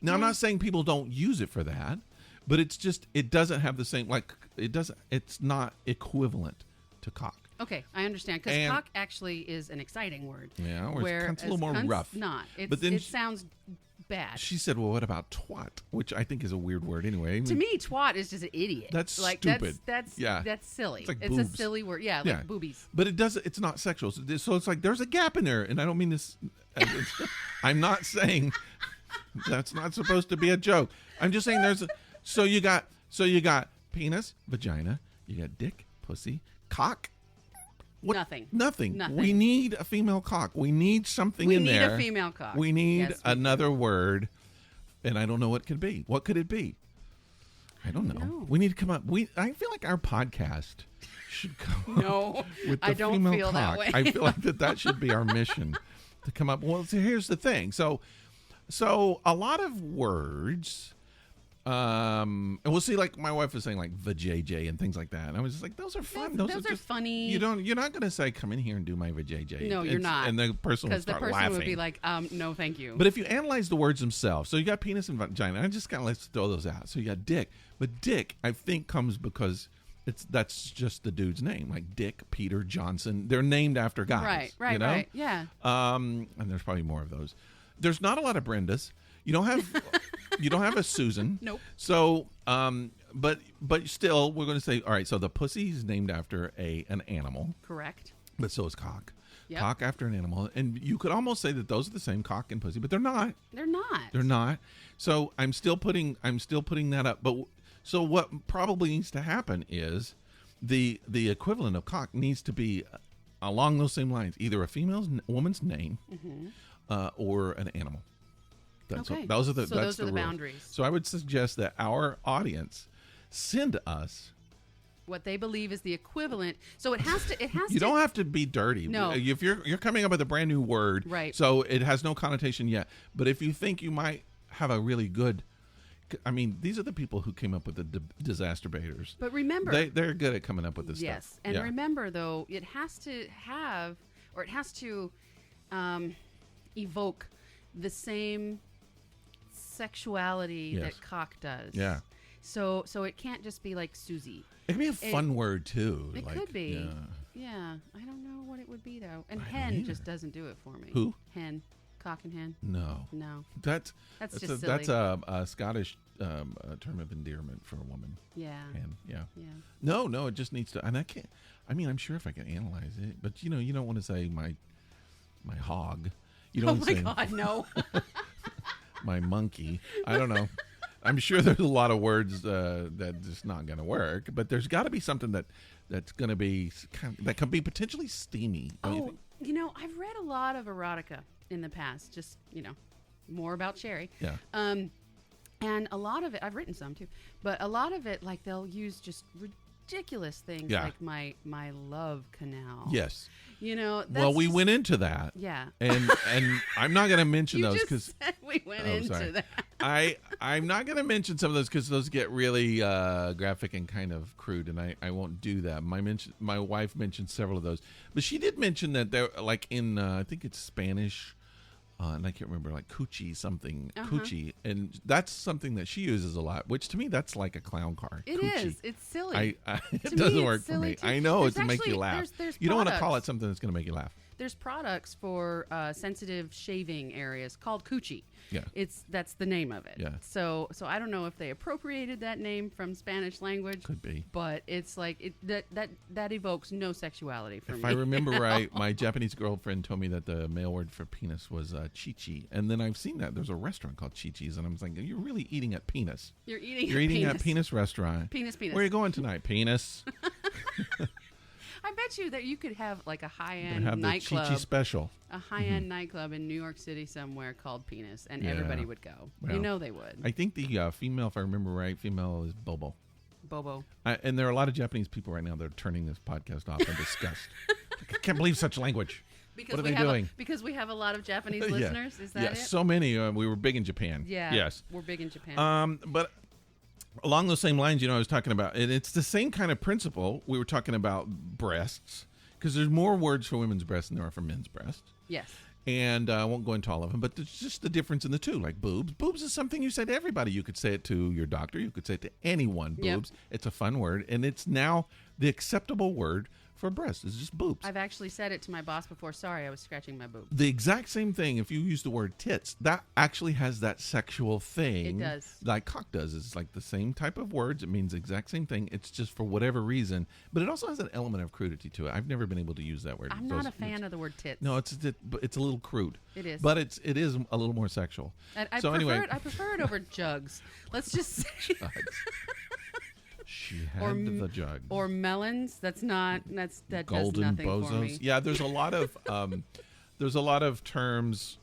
S1: Now, I'm not saying people don't use it for that, but it's just, it doesn't have the same, it's not equivalent to cock.
S2: Okay, I understand, because cock actually is an exciting word.
S1: Yeah, where it's a little more
S2: cunt's
S1: rough.
S2: Not.
S1: But then
S2: it sounds bad.
S1: She said, well, what about twat? Which I think is a weird word anyway.
S2: To me, twat is just an idiot.
S1: That's stupid.
S2: That's silly.
S1: It's like
S2: it's
S1: boobs.
S2: a silly word. Yeah, like boobies.
S1: But it's not sexual. So it's like there's a gap in there. And I don't mean this. I'm not saying that's not supposed to be a joke. I'm just saying so you got penis, vagina, you got dick, pussy, cock. Nothing. We need a female cock. We need something in there.
S2: We need a female cock.
S1: We need another word, and I don't know what could be. What could it be? I don't know. We need to come up. I feel like our podcast should go with the
S2: I don't
S1: female
S2: feel
S1: cock.
S2: that way.
S1: I feel like that should be our mission to come up. Well, so here's the thing. So a lot of words. And we'll see, like my wife was saying, like vajayjay and things like that. And I was just like, those are fun. Those are just
S2: funny.
S1: You're not going to say, come in here and do my vajayjay.
S2: No, you're not.
S1: And the person will start laughing. Because the person
S2: would be like, no, thank you.
S1: But if you analyze the words themselves, so you got penis and vagina. I just kind of let's throw those out. So you got dick, but dick I think comes because that's just the dude's name, like Dick, Peter, Johnson. They're named after guys.
S2: Right.
S1: You know?
S2: Right. Yeah.
S1: And there's probably more of those. There's not a lot of Brendas. You don't have a Susan.
S2: Nope.
S1: So, but still, we're going to say, all right. So the pussy is named after an animal.
S2: Correct.
S1: But so is cock.
S2: Yep.
S1: Cock after an animal, and you could almost say that those are the same, cock and pussy, but they're not. They're not. So I'm still putting that up. But so what probably needs to happen is the equivalent of cock needs to be along those same lines, either a woman's name, or an animal. Those are the
S2: boundaries.
S1: So I would suggest that our audience send us
S2: what they believe is the equivalent. So it has to.
S1: You don't have to be dirty.
S2: No.
S1: If you're coming up with a brand new word,
S2: right?
S1: So it has no connotation yet. But if you think you might have a really good, I mean, these are the people who came up with the disaster baiters.
S2: But remember,
S1: they're good at coming up with this stuff.
S2: Yes, and remember though, it has to evoke the same sexuality that cock does.
S1: Yeah.
S2: So it can't just be like Susie.
S1: It could be a fun word too.
S2: It could be. Yeah. I don't know what it would be though. And hen just doesn't do it for me.
S1: Who?
S2: Hen. Cock and hen.
S1: No. That's
S2: just
S1: silly. That's a Scottish term of endearment for a woman.
S2: Yeah.
S1: Hen. Yeah. No. It just needs to. And I can't. I mean, I'm sure if I can analyze it, but you don't want to say my hog. You don't say,
S2: God, no.
S1: my monkey. I don't know. I'm sure there's a lot of words that just not going to work, but there's got to be something that's going to be that can be potentially steamy.
S2: Oh, I've read a lot of erotica in the past. Just more about Cheri.
S1: Yeah.
S2: And a lot of it, I've written some too, but a lot of it, like they'll use just ridiculous things like my love canal.
S1: Yes.
S2: Well,
S1: we went into that.
S2: Yeah.
S1: And I'm not going to mention those because
S2: we went into that.
S1: I'm not going to mention some of those because those get really graphic and kind of crude, and I won't do that. My wife mentioned several of those, but she did mention that they're like in I think it's Spanish. And I can't remember, like coochie something, coochie. And that's something that she uses a lot, which to me, that's like a clown car.
S2: It
S1: coochie.
S2: is. It's silly.
S1: It doesn't work for me.
S2: Too.
S1: I know
S2: there's
S1: it's to make you laugh.
S2: There's
S1: you don't want to
S2: products.
S1: call it something that's going to make you laugh.
S2: there's products for sensitive shaving areas called coochie.
S1: Yeah.
S2: That's the name of it.
S1: Yeah.
S2: So I don't know if they appropriated that name from Spanish language.
S1: Could be.
S2: But it's like that evokes no sexuality for me.
S1: If I remember right, my Japanese girlfriend told me that the male word for penis was chichi, and then I've seen that there's a restaurant called Chi-Chi's, and I'm like, you're really eating at penis.
S2: You're eating
S1: at penis restaurant.
S2: Penis.
S1: Where are you going tonight? Penis.
S2: I bet you that you could have like a high-end
S1: have
S2: nightclub.
S1: The Chi-Chi special.
S2: A high-end nightclub in New York City somewhere called Penis, and everybody would go. Well, they would.
S1: I think the female, if I remember right, female is Bobo.
S2: Bobo.
S1: And there are a lot of Japanese people right now that are turning this podcast off in disgust. I can't believe such language.
S2: Because
S1: what are they doing?
S2: Because we have a lot of Japanese listeners. Is that it?
S1: So many. We were big in Japan.
S2: Yeah.
S1: Yes.
S2: We're big in Japan.
S1: But along those same lines, I was talking about, and it's the same kind of principle. We were talking about breasts, because there's more words for women's breasts than there are for men's breasts.
S2: Yes.
S1: And I won't go into all of them, but there's just the difference in the two, like boobs. Boobs is something you say to everybody. You could say it to your doctor. You could say it to anyone. Boobs. Yep. It's a fun word, and it's now the acceptable word for breasts. It's just boobs.
S2: I've actually said it to my boss before. Sorry, I was scratching my boob.
S1: The exact same thing, if you use the word tits, that actually has that sexual thing.
S2: It does.
S1: Like cock does. It's like the same type of words. It means the exact same thing. It's just for whatever reason. But it also has an element of crudity to it. I've never been able to use that word.
S2: I'm not a fan of the word tits.
S1: No, it's a little crude.
S2: It is.
S1: But it is a little more sexual.
S2: And I prefer it over jugs. Let's just say. Jugs.
S1: She had the jug.
S2: Or melons. That
S1: Golden
S2: does nothing
S1: bozos.
S2: for me.
S1: Yeah, there's a lot of terms.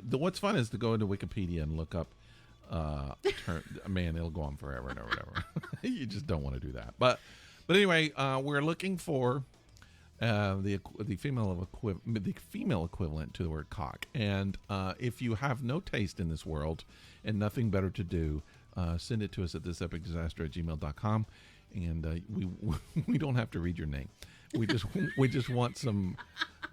S1: What's fun is to go into Wikipedia and look up. Man, it'll go on forever and ever. You just don't want to do that. But anyway, we're looking for the female equivalent to the word cock. And if you have no taste in this world and nothing better to do, send it to us at thisepicdisaster@gmail.com, and we don't have to read your name. We just want some.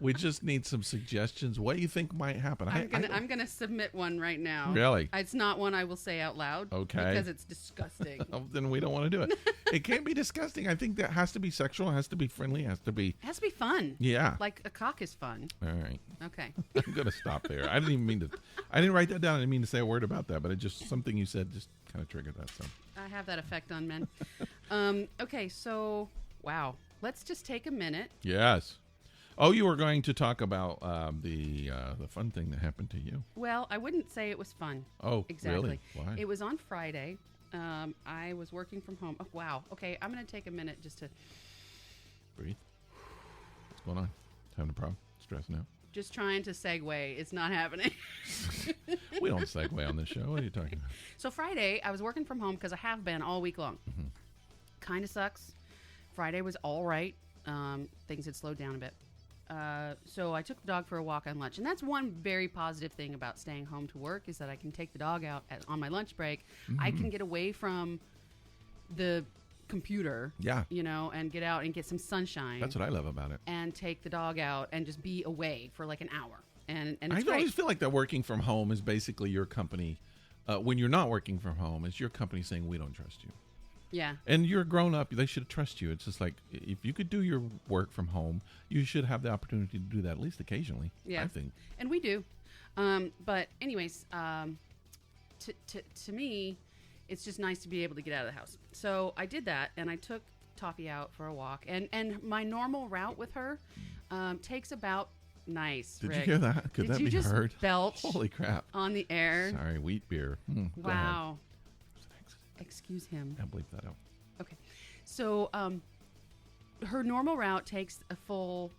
S1: We just need some suggestions. What do you think might happen?
S2: I'm gonna submit one right now.
S1: Really?
S2: It's not one I will say out loud.
S1: Okay.
S2: Because it's disgusting.
S1: Then we don't want to do it. It can't be disgusting. I think that has to be sexual. It has to be friendly. It has to be
S2: fun.
S1: Yeah.
S2: Like a cock is fun.
S1: All right.
S2: Okay.
S1: I'm gonna stop there. I didn't even mean to. I didn't write that down. I didn't mean to say a word about that, but it just something you said just kind of triggered that. So.
S2: I have that effect on men. Okay. So wow. Let's just take a minute.
S1: Yes. Oh, you were going to talk about the fun thing that happened to you.
S2: Well, I wouldn't say it was fun.
S1: Oh,
S2: exactly.
S1: Really? Why?
S2: It was on Friday. I was working from home. Oh, wow. Okay, I'm going to take a minute just to
S1: breathe. What's going on? Having a problem? Stressing out?
S2: Just trying to segue. It's not happening.
S1: We don't segue on this show. What are you talking about?
S2: So Friday, I was working from home because I have been all week long.
S1: Mm-hmm.
S2: Kind of sucks. Friday was all right. Things had slowed down a bit. So I took the dog for a walk on lunch. And that's one very positive thing about staying home to work is that I can take the dog out on my lunch break. Mm-hmm. I can get away from the computer, and get out and get some sunshine.
S1: That's what I love about it.
S2: And take the dog out and just be away for like an hour. And it's
S1: I
S2: great.
S1: always feel like that working from home is basically your company. When you're not working from home, it's your company saying, we don't trust you.
S2: Yeah.
S1: And you're grown up. They should trust you. It's just like, if you could do your work from home, you should have the opportunity to do that at least occasionally, I think.
S2: And we do. But anyways, to me, it's just nice to be able to get out of the house. So I did that, and I took Toffee out for a walk. And my normal route with her takes about... Nice,
S1: Did
S2: Rick.
S1: you hear that? Could that be
S2: just
S1: heard?
S2: Belch
S1: Holy crap.
S2: On the air.
S1: Sorry, wheat beer.
S2: Wow. Excuse him.
S1: I'll bleep that out.
S2: Okay. So her normal route takes a full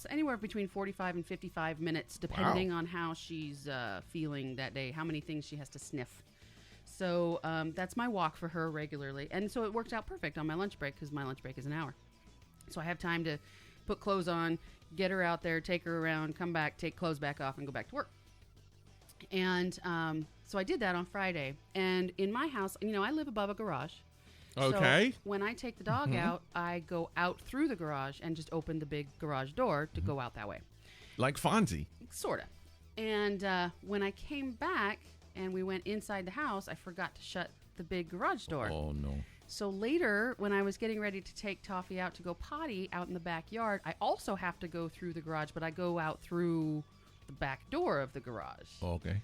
S2: anywhere between 45 and 55 minutes, depending on how she's feeling that day, how many things she has to sniff. So that's my walk for her regularly. And so it worked out perfect on my lunch break because my lunch break is an hour. So I have time to put clothes on, get her out there, take her around, come back, take clothes back off, and go back to work. And so I did that on Friday. And in my house, I live above a garage.
S1: Okay.
S2: So when I take the dog out, I go out through the garage and just open the big garage door to go out that way.
S1: Like Fonzie.
S2: Sort of. And when I came back and we went inside the house, I forgot to shut the big garage door.
S1: Oh, no.
S2: So later, when I was getting ready to take Toffee out to go potty out in the backyard, I also have to go through the garage, but I go out through the back door of the garage.
S1: Oh, okay.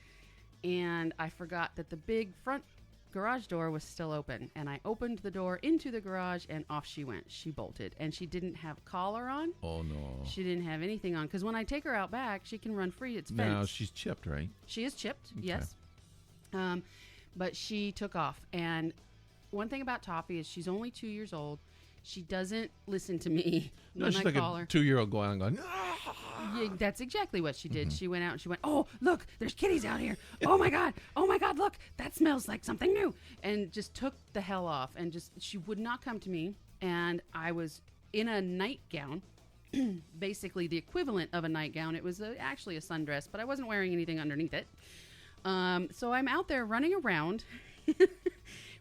S2: And I forgot that the big front garage door was still open. And I opened the door into the garage, and off she went. She bolted. And she didn't have a collar on.
S1: Oh, no.
S2: She didn't have anything on. Because when I take her out back, she can run free. It's fenced.
S1: Now, she's chipped, right?
S2: She is chipped,
S1: Okay.
S2: yes. But she took off. And one thing about Toffee is she's only 2 years old. She doesn't listen to me when
S1: she's
S2: I
S1: like
S2: call
S1: a
S2: her.
S1: 2-year-old going on going, ah!
S2: Yeah, that's exactly what she did. She went out and she went, oh, look, there's kitties out here. Oh, my God, look, that smells like something new. And just took the hell off. And just, she would not come to me. And I was in a nightgown, basically the equivalent of a nightgown. It was actually a sundress, but I wasn't wearing anything underneath it. So I'm out there running around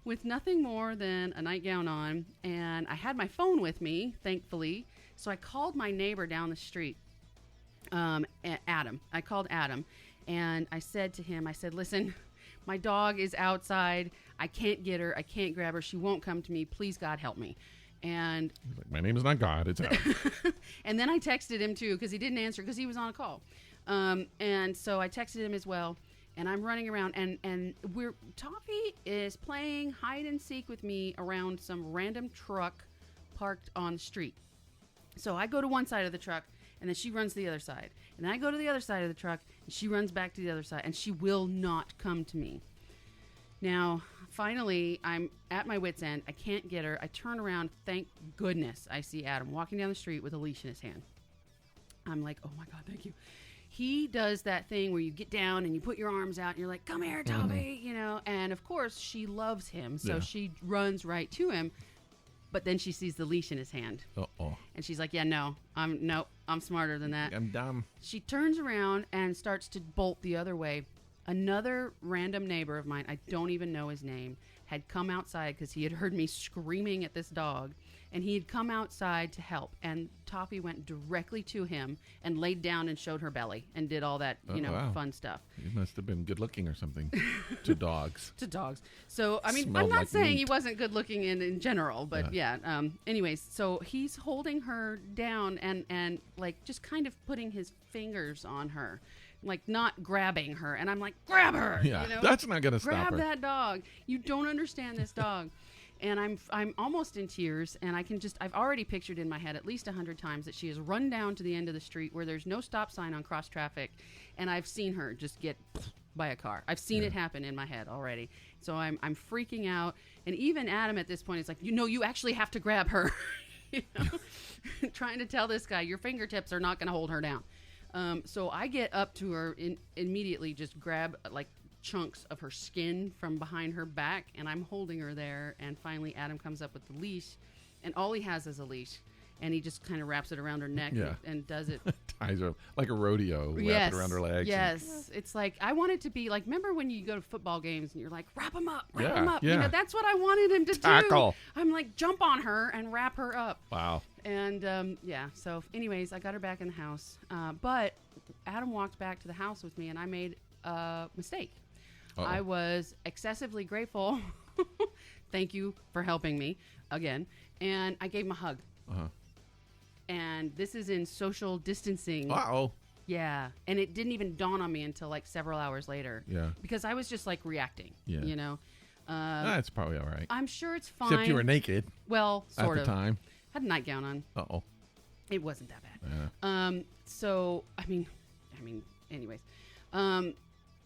S2: with nothing more than a nightgown on, and I had my phone with me, thankfully, so I called my neighbor down the street, Adam. I called Adam, and I said to him, I said, listen, my dog is outside. I can't get her. I can't grab her. She won't come to me. Please, God, help me. And
S1: my name is not God, it's Adam.
S2: And then I texted him, too, because he didn't answer, because he was on a call. And so I texted him as well. And I'm running around, and Toffee is playing hide and seek with me around some random truck parked on the street. So I go to one side of the truck, and then she runs to the other side. And then I go to the other side of the truck, and she runs back to the other side, and she will not come to me. Now, finally, I'm at my wit's end. I can't get her. I turn around. Thank goodness I see Adam walking down the street with a leash in his hand. I'm like, oh, my God, thank you. He does that thing where you get down and you put your arms out and you're like, come here, Toby, you know. And, of course, she loves him, so she runs right to him. But then she sees the leash in his hand.
S1: Uh-oh.
S2: And she's like, yeah, no, I'm smarter than that.
S1: I'm dumb.
S2: She turns around and starts to bolt the other way. Another random neighbor of mine, I don't even know his name, had come outside because he had heard me screaming at this dog. And he had come outside to help. And Toffee went directly to him and laid down and showed her belly and did all that, fun stuff.
S1: He must have been good looking or something to dogs.
S2: To dogs. So, I mean,
S1: Smelled
S2: I'm not
S1: like
S2: saying
S1: meat.
S2: he wasn't good looking in general, but anyways, so he's holding her down and like just kind of putting his fingers on her. Like not grabbing her. And I'm like, grab her.
S1: Yeah,
S2: you know?
S1: that's not going to stop her.
S2: Grab that dog. You don't understand this dog. And I'm almost in tears, and I've already pictured in my head at least 100 times that she has run down to the end of the street where there's no stop sign on cross traffic, and I've seen her just get by a car. I've seen it happen in my head already. So I'm freaking out, and even Adam at this point is like, you actually have to grab her. Trying to tell this guy, your fingertips are not going to hold her down. So I get up to her immediately, just grab like chunks of her skin from behind her back, and I'm holding her there, and finally Adam comes up with the leash, and all he has is a leash, and he just kind of wraps it around her neck and does it.
S1: Ties her up like a rodeo, wrap it around her legs.
S2: Yes, it's like, I want it to be like, remember when you go to football games and you're like, wrap him up.
S1: Yeah.
S2: That's what I wanted him to
S1: Tackle.
S2: do. I'm like, jump on her and wrap her up.
S1: Wow.
S2: And so anyways, I got her back in the house, but Adam walked back to the house with me, and I made a mistake.
S1: Uh-oh.
S2: I was excessively grateful. Thank you for helping me again. And I gave him a hug.
S1: Uh-huh.
S2: And this is in social distancing.
S1: Uh-oh.
S2: Yeah. And it didn't even dawn on me until like several hours later.
S1: Yeah.
S2: Because I was just like reacting, you know.
S1: That's probably all right.
S2: I'm sure it's fine.
S1: Except you were naked.
S2: Well, sort of.
S1: At the time.
S2: Had a nightgown on.
S1: Uh-oh.
S2: It wasn't that bad.
S1: Yeah.
S2: So, I mean, anyways.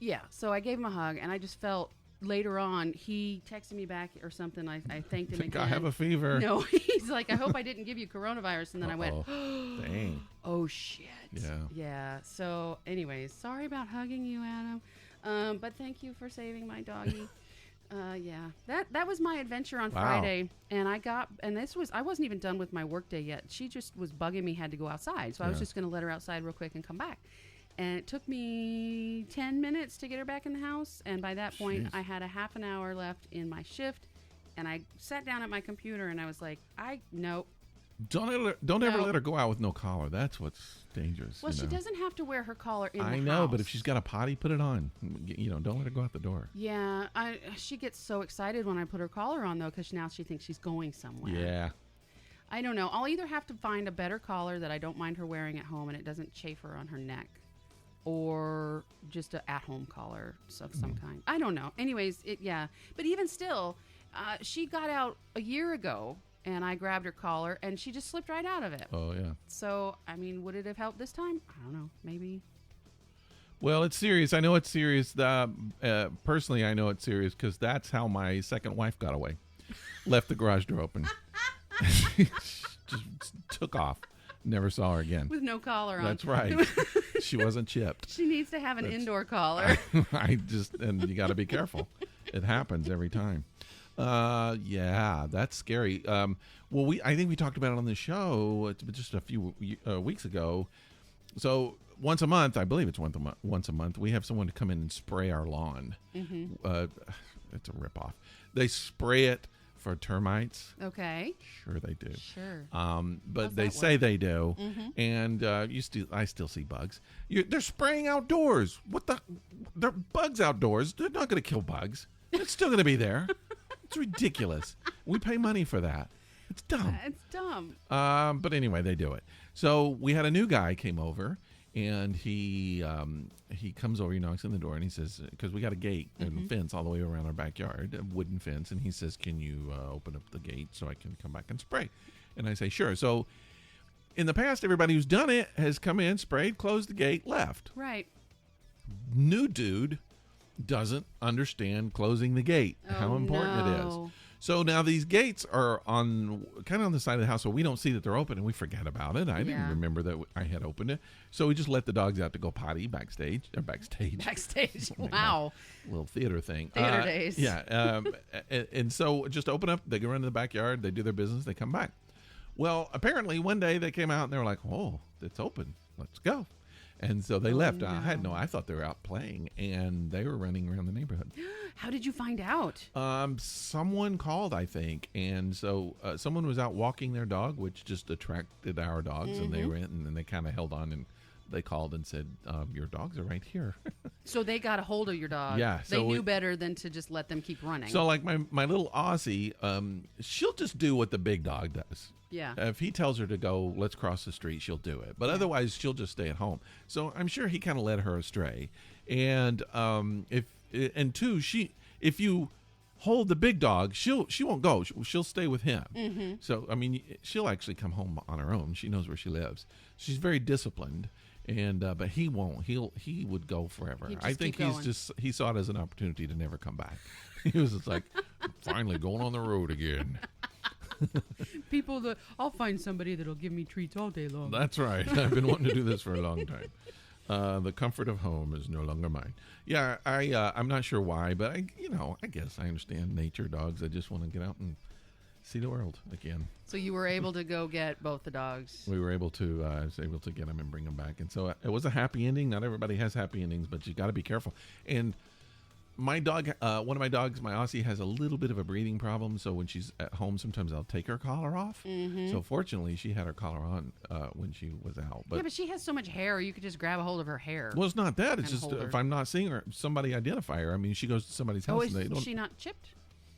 S2: Yeah, so I gave him a hug, and I just felt later on, he texted me back or something. I thanked him again.
S1: I have a fever.
S2: No, he's like, I hope I didn't give you coronavirus. And then I went,
S1: dang.
S2: Oh, shit.
S1: Yeah.
S2: Yeah, so anyways, sorry about hugging you, Adam. But thank you for saving my doggy. Yeah, that was my adventure on Friday. And I wasn't even done with my work day yet. She just was bugging me, had to go outside. So I was just going to let her outside real quick and come back. And it took me 10 minutes to get her back in the house. And by that point, I had a half an hour left in my shift. And I sat down at my computer and I was like, nope.
S1: Don't ever let her go out with no collar. That's what's dangerous.
S2: Well, she doesn't have to wear her collar in the house.
S1: I know, but if she's got a potty, put it on. Don't let her go out the door.
S2: Yeah, she gets so excited when I put her collar on, though, because now she thinks she's going somewhere.
S1: Yeah.
S2: I don't know. I'll either have to find a better collar that I don't mind her wearing at home and it doesn't chafe her on her neck, or just an at-home collar of some kind. I don't know. Anyways, but even still, she got out a year ago, and I grabbed her collar, and she just slipped right out of it.
S1: Oh, yeah.
S2: So, I mean, would it have helped this time? I don't know. Maybe.
S1: Well, it's serious. I know it's serious. Personally, I know it's serious because that's how my second wife got away. Left the garage door open. Just took off. Never saw her again.
S2: With no collar on.
S1: That's right. She wasn't chipped.
S2: She needs to have an indoor collar.
S1: And you got to be careful. It happens every time. Yeah, that's scary. I think we talked about it on the show just a few weeks ago. So once a month, I believe it's once a month, we have someone to come in and spray our lawn. Mm-hmm. It's a ripoff. They spray it for termites.
S2: Okay.
S1: Sure they do.
S2: Sure.
S1: But they say they do. Mm-hmm. And I still see bugs. They're spraying outdoors. They're bugs outdoors. They're not going to kill bugs. It's still going to be there. It's ridiculous. We pay money for that. It's dumb.
S2: It's dumb.
S1: But anyway, they do it. So we had a new guy came over, and he comes over, he knocks on the door, and he says, because we got a gate and fence all the way around our backyard, a wooden fence, and he says, can you open up the gate so I can come back and spray? And I say, sure. So in the past, everybody who's done it has come in, sprayed, closed the gate, left.
S2: Right.
S1: New dude doesn't understand closing the gate, how important it is. So now these gates are kind of on the side of the house, so we don't see that they're open, and we forget about it. I didn't remember that I had opened it. So we just let the dogs out to go potty backstage.
S2: Backstage. Wow.
S1: Little theater thing.
S2: Theater days.
S1: Yeah. And so just open up, they go run to the backyard, they do their business, they come back. Well, apparently one day they came out and they were like, oh, it's open. Let's go. And so they left. No. I thought they were out playing, and they were running around the neighborhood.
S2: How did you find out?
S1: Someone called, I think, and so someone was out walking their dog, which just attracted our dogs, and they went, and then they kind of held on, and they called and said, your dogs are right here.
S2: So they got a hold of your dog.
S1: Yeah.
S2: They knew better than to just let them keep running.
S1: So like my little Aussie, she'll just do what the big dog does.
S2: Yeah.
S1: If he tells her to go, let's cross the street, she'll do it. But otherwise, she'll just stay at home. So I'm sure he kind of led her astray. And if you hold the big dog, she won't go. She'll stay with him. Mm-hmm. So I mean, she'll actually come home on her own. She knows where she lives. She's very disciplined. And but he won't. He would go forever. I think he saw it as an opportunity to never come back. He was just like, finally going on the road again.
S2: I'll find somebody that'll give me treats all day long.
S1: That's right. I've been wanting to do this for a long time. The comfort of home is no longer mine. Yeah, I'm not sure why, but I guess I understand nature dogs. I just want to get out and see the world again.
S2: So you were able to go get both the dogs.
S1: We were able to. I was able to get them and bring them back, and so it was a happy ending. Not everybody has happy endings, but you got to be careful. And my dog, one of my dogs, my Aussie, has a little bit of a breathing problem. So when she's at home, sometimes I'll take her collar off. Mm-hmm. So fortunately, she had her collar on when she was out. But
S2: she has so much hair, you could just grab a hold of her hair.
S1: Well, it's not that. It's just if I'm not seeing her, somebody identify her. I mean, she goes to somebody's house.
S2: And is she not chipped?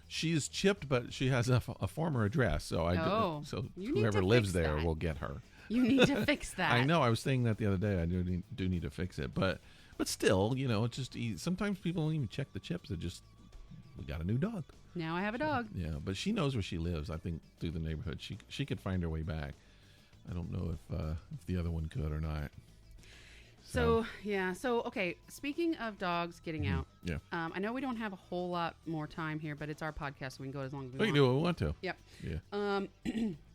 S1: She's chipped, but she has a former address. So so whoever lives there will get her.
S2: You need to fix that.
S1: I know. I was saying that the other day. I do need to fix it, but still, it's just sometimes people don't even check the chips. We got a new dog.
S2: Now I have a dog.
S1: Yeah, but she knows where she lives. I think through the neighborhood, she could find her way back. I don't know if the other one could or not.
S2: So okay. Speaking of dogs getting out,
S1: yeah.
S2: I know we don't have a whole lot more time here, but it's our podcast, so we can go as long as we
S1: want. We can do what we want to.
S2: Yep.
S1: Yeah.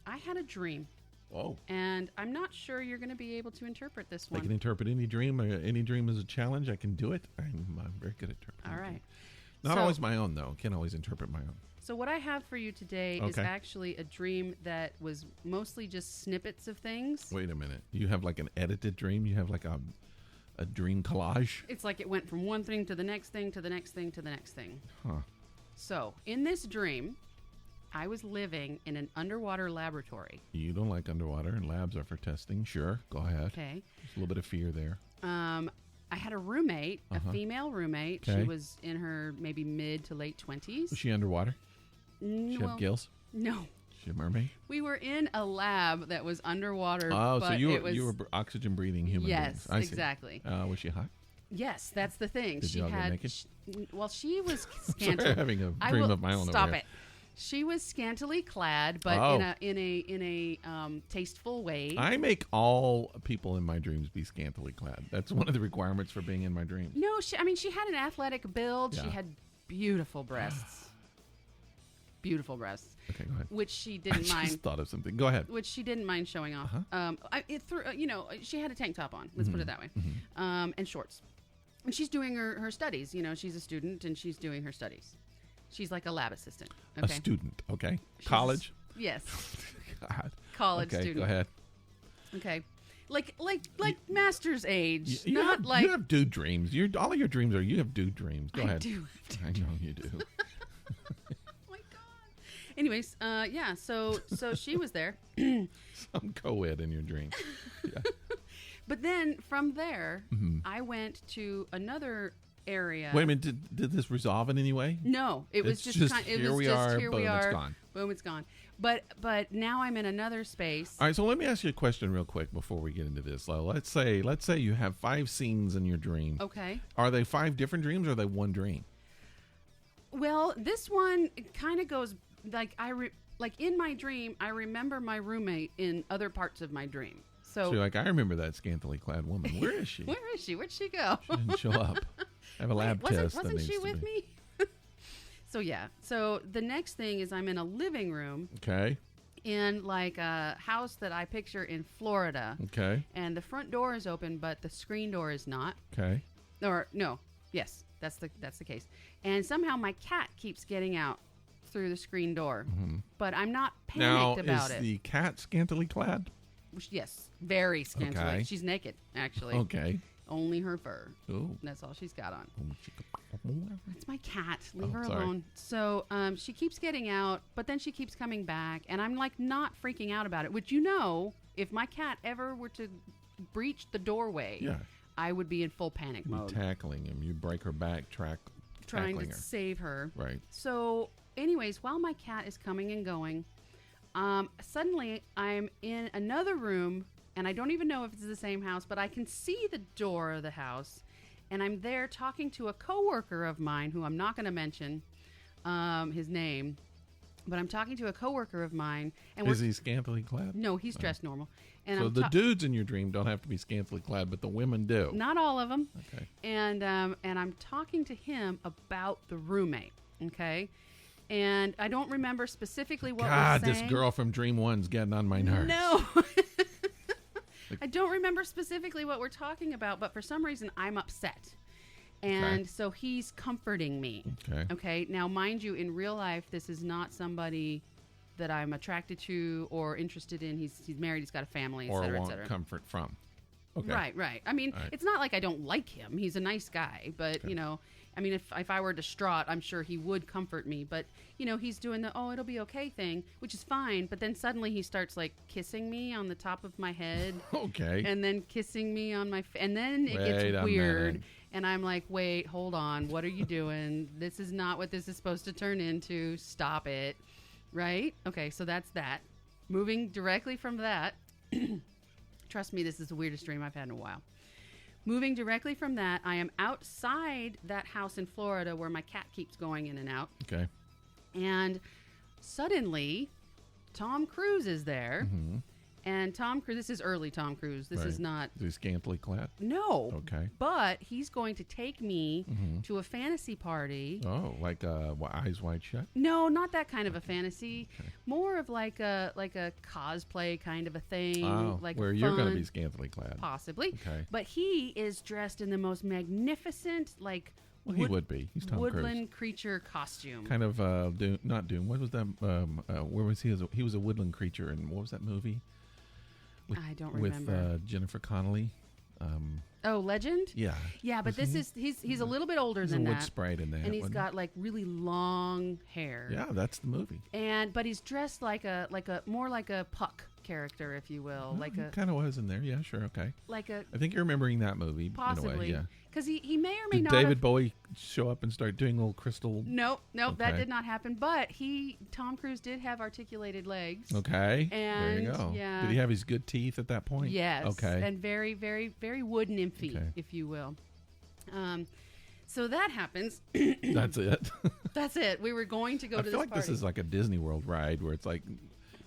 S2: I had a dream.
S1: Oh.
S2: And I'm not sure you're going to be able to interpret this one.
S1: I can interpret any dream. Any dream is a challenge. I can do it. I'm very good at interpreting.
S2: All right.
S1: Not always my own, though. Can't always interpret my own.
S2: So what I have for you today is actually a dream that was mostly just snippets of things.
S1: Wait a minute. You have like an edited dream? You have like a dream collage?
S2: It's like it went from one thing to the next thing to the next thing to the next thing.
S1: Huh.
S2: So in this dream, I was living in an underwater laboratory.
S1: You don't like underwater, and labs are for testing. Sure, go ahead.
S2: Okay.
S1: There's a little bit of fear there.
S2: I had a roommate, a female roommate.
S1: Okay.
S2: She was in her maybe mid to late 20s.
S1: Was she underwater? She have gills?
S2: No.
S1: She a mermaid?
S2: We were in a lab that was underwater.
S1: Oh,
S2: but
S1: so you were oxygen breathing human beings.
S2: Yes, exactly.
S1: Was she hot?
S2: Yes, that's the thing.
S1: Did
S2: she
S1: you all get
S2: had.
S1: naked?
S2: She was scantily.
S1: Sorry, I'm having a dream of my own.
S2: Stop
S1: over
S2: it. She was scantily clad, but in a tasteful way.
S1: I make all people in my dreams be scantily clad. That's one of the requirements for being in my dreams.
S2: No, she had an athletic build. Yeah. She had beautiful breasts. Beautiful breasts.
S1: Okay, go ahead.
S2: Which she didn't mind.
S1: I just thought of something. Go ahead.
S2: Which she didn't mind showing off. She had a tank top on. Let's put it that way. And shorts. And she's doing her studies. She's a student and she's doing her studies. She's like a lab assistant. Okay?
S1: A student, okay. College?
S2: Yes.
S1: God.
S2: College
S1: okay,
S2: student.
S1: Go ahead.
S2: Okay. Like master's age.
S1: You have dude dreams. All of your dreams are, you have dude dreams. Go ahead. I know you do.
S2: Anyways, so she was there.
S1: Some co-ed in your dream. Yeah.
S2: But then from there, I went to another area.
S1: Wait a minute, did this resolve in any way?
S2: No, it was just
S1: here we are, it's gone.
S2: Boom, it's gone. But now I'm in another space.
S1: All right, so let me ask you a question real quick before we get into this. Let's say you have 5 scenes in your dream.
S2: Okay.
S1: Are they 5 different dreams or are they one dream?
S2: Well, this one kind of goes in my dream, I remember my roommate in other parts of my dream. So
S1: you're like, I remember that scantily clad woman. Where is she?
S2: Where is she? Where'd she go?
S1: She didn't show up. I have a lab test.
S2: Wasn't she with me? So yeah. So the next thing is I'm in a living room.
S1: Okay.
S2: In like a house that I picture in Florida.
S1: Okay.
S2: And the front door is open, but the screen door is not.
S1: Okay.
S2: Or no. Yes, that's the case. And somehow my cat keeps getting out through the screen door. But I'm not panicked about it.
S1: Now, is the cat scantily clad?
S2: Yes, very scantily.
S1: Okay.
S2: She's naked, actually.
S1: Okay.
S2: Only her fur.
S1: Ooh.
S2: That's all she's got on. It's my cat. Leave her alone. So she keeps getting out, but then she keeps coming back, and I'm like not freaking out about it. Which if my cat ever were to breach the doorway, I would be in full panic mode.
S1: Tackling him. You break her back,
S2: trying to save her.
S1: Right.
S2: So, anyways, while my cat is coming and going, suddenly I'm in another room, and I don't even know if it's the same house, but I can see the door of the house, and I'm there talking to a coworker of mine who I'm not going to mention his name, but I'm talking to a coworker of mine. And
S1: is he scantily clad?
S2: No, he's dressed normal. And
S1: so the dudes in your dream don't have to be scantily clad, but the women do.
S2: Not all of them.
S1: Okay.
S2: And I'm talking to him about the roommate. Okay. And I don't remember specifically what we're saying.
S1: This girl from Dream 1's getting on my nerves.
S2: No. I don't remember specifically what we're talking about, but for some reason I'm upset. And so he's comforting me. Okay. Now, mind you, in real life, this is not somebody that I'm attracted to or interested in. He's married. He's got a family, et cetera, et cetera.
S1: Or want comfort from. Okay.
S2: Right. I mean, it's not like I don't like him. He's a nice guy, but if I were distraught, I'm sure he would comfort me. But, he's doing the, it'll be okay thing, which is fine. But then suddenly he starts like kissing me on the top of my head.
S1: Okay.
S2: And then kissing me on my, and then it gets weird. And I'm like, wait, hold on. What are you doing? This is not what this is supposed to turn into. Stop it. Right? Okay. So that's that. Moving directly from that. Trust me, this is the weirdest dream I've had in a while. Moving directly from that, I am outside that house in Florida where my cat keeps going in and out.
S1: Okay.
S2: And suddenly, Tom Cruise is there. Mm-hmm. And Tom Cruise, this is early Tom Cruise. This is not...
S1: Is he scantily clad?
S2: No.
S1: Okay.
S2: But he's going to take me to a fantasy party.
S1: Oh, like Eyes Wide Shut?
S2: No, not that kind of a fantasy. Okay. More of like a cosplay kind of a thing.
S1: Oh,
S2: like
S1: where you're going to be scantily clad.
S2: Possibly.
S1: Okay.
S2: But he is dressed in the most magnificent, like...
S1: Well, he would be. He's Tom
S2: woodland
S1: Cruise.
S2: Creature costume.
S1: Kind of, not Doom. What was that? Where was he? He was a woodland creature in, what was that movie?
S2: I don't remember.
S1: With Jennifer Connelly.
S2: Legend?
S1: Yeah.
S2: Yeah, but he's a little bit older than
S1: a
S2: that.
S1: wood sprite in that.
S2: And he's got like really long hair.
S1: Yeah, that's the movie.
S2: But he's dressed like a more like a Puck character, if you will.
S1: Kind of was in there. Yeah, sure, okay. I think you're remembering that movie.
S2: Possibly.
S1: In a way, yeah.
S2: Because he may or may
S1: Did
S2: not
S1: David Bowie show up and start doing little crystal?
S2: Nope, that did not happen. But Tom Cruise did have articulated legs.
S1: Okay,
S2: and
S1: there you go.
S2: Yeah.
S1: Did he have his good teeth at that point?
S2: Yes.
S1: Okay.
S2: And very, very, very wood nymphy, if you will. So that happens.
S1: That's it.
S2: That's it. We were going to go to this
S1: I feel like
S2: party.
S1: this is like a Disney World ride where it's like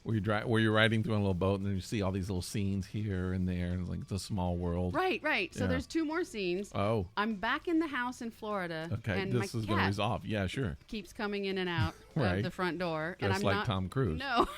S1: where you're riding through on a little boat and then you see all these little scenes here and there, and it's a small world.
S2: Right. So there's 2 more scenes.
S1: Oh.
S2: I'm back in the house in Florida.
S1: Okay,
S2: and
S1: this is going to resolve. Yeah, sure.
S2: Keeps coming in and out of the front door.
S1: Just
S2: and I'm
S1: like
S2: not,
S1: Tom Cruise.
S2: No.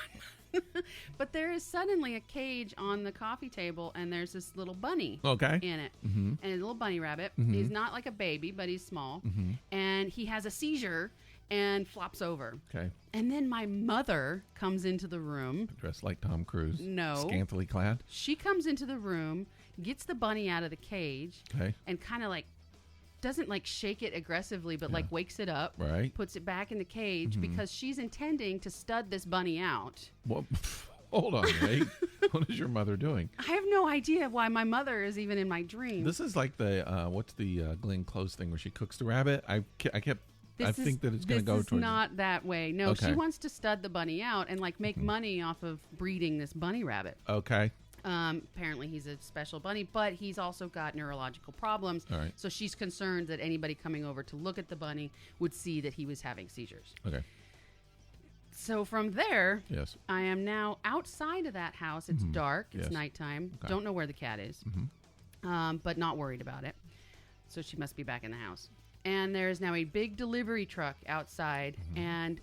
S2: But there is suddenly a cage on the coffee table, and there's this little bunny in it.
S1: Mm-hmm.
S2: And a little bunny rabbit.
S1: Mm-hmm.
S2: He's not like a baby, but he's small.
S1: Mm-hmm.
S2: And he has a seizure and flops over.
S1: Okay.
S2: And then my mother comes into the room.
S1: Dressed like Tom Cruise.
S2: No.
S1: Scantily clad.
S2: She comes into the room, gets the bunny out of the cage, and kind of like doesn't like shake it aggressively, but like wakes it up, puts it back in the cage because she's intending to stud this bunny out.
S1: Well, hold on, wait. What is your mother doing?
S2: I have no idea why my mother is even in my dream.
S1: This is like the what's the Glenn Close thing where she cooks the rabbit. I think that it's going to go towards.
S2: This is not that way. No, she wants to stud the bunny out and like make money off of breeding this bunny rabbit.
S1: Okay.
S2: Apparently he's a special bunny, but he's also got neurological problems.
S1: All right.
S2: So she's concerned that anybody coming over to look at the bunny would see that he was having seizures.
S1: Okay.
S2: So from there,
S1: yes,
S2: I am now outside of that house. It's dark. It's nighttime. Okay. Don't know where the cat is, but not worried about it. So she must be back in the house. And there is now a big delivery truck outside, and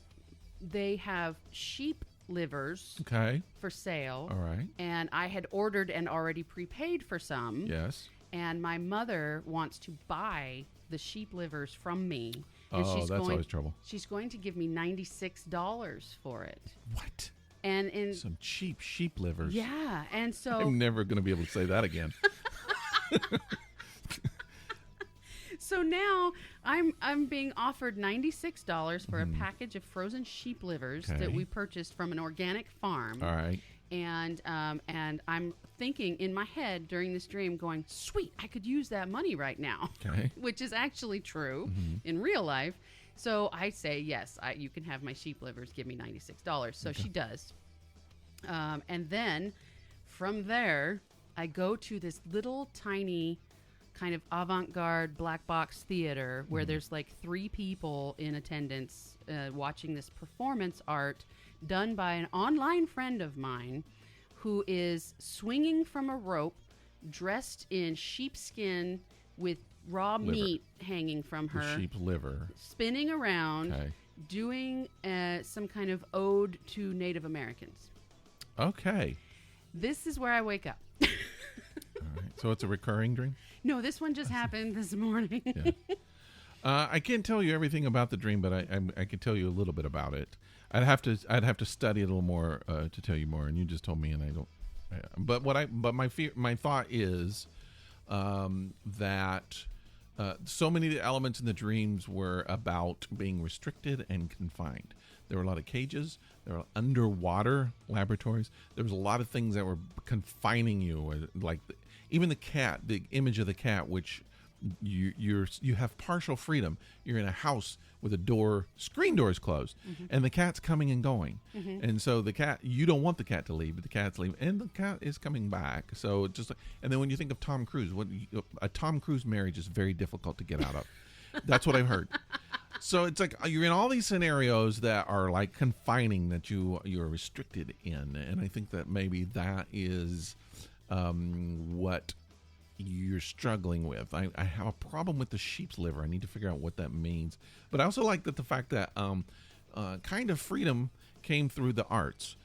S2: they have sheep livers for sale.
S1: All right.
S2: And I had ordered and already prepaid for some.
S1: Yes.
S2: And my mother wants to buy the sheep livers from me. And
S1: that's always trouble.
S2: She's going to give me $96 for it.
S1: What?
S2: And
S1: some cheap sheep livers.
S2: Yeah, and so
S1: I'm never going to be able to say that again.
S2: So now I'm being offered $96 for a package of frozen sheep livers that we purchased from an organic farm.
S1: All right.
S2: And I'm thinking in my head during this dream going, sweet, I could use that money right now, which is actually true in real life. So I say, yes, you can have my sheep livers. Give me $96. So she does. And then from there, I go to this little tiny kind of avant-garde black box theater where there's like 3 people in attendance watching this performance art done by an online friend of mine who is swinging from a rope dressed in sheepskin with raw meat hanging from her.
S1: The sheep liver.
S2: Spinning around, doing some kind of ode to Native Americans.
S1: Okay.
S2: This is where I wake up.
S1: All right. So it's a recurring dream?
S2: No, this one just happened this morning.
S1: Yeah. I can't tell you everything about the dream, but I can tell you a little bit about it. I'd have to study it a little more to tell you more, and you just told me, and I don't. But my thought is that so many of the elements in the dreams were about being restricted and confined. There were a lot of cages. There were underwater laboratories. There was a lot of things that were confining you, like even the cat, the image of the cat, which you have partial freedom. You're in a house with a screen door is closed, and the cat's coming and going. And so the cat, you don't want the cat to leave, but the cat's leaving, and the cat is coming back. So just, and then when you think of Tom Cruise, a Tom Cruise marriage is very difficult to get out of. That's what I've heard. So it's like you're in all these scenarios that are like confining, that you're restricted in, and I think that maybe that is what you're struggling with. I have a problem with the sheep's liver. I need to figure out what that means. But I also like the fact that kind of freedom came through the arts,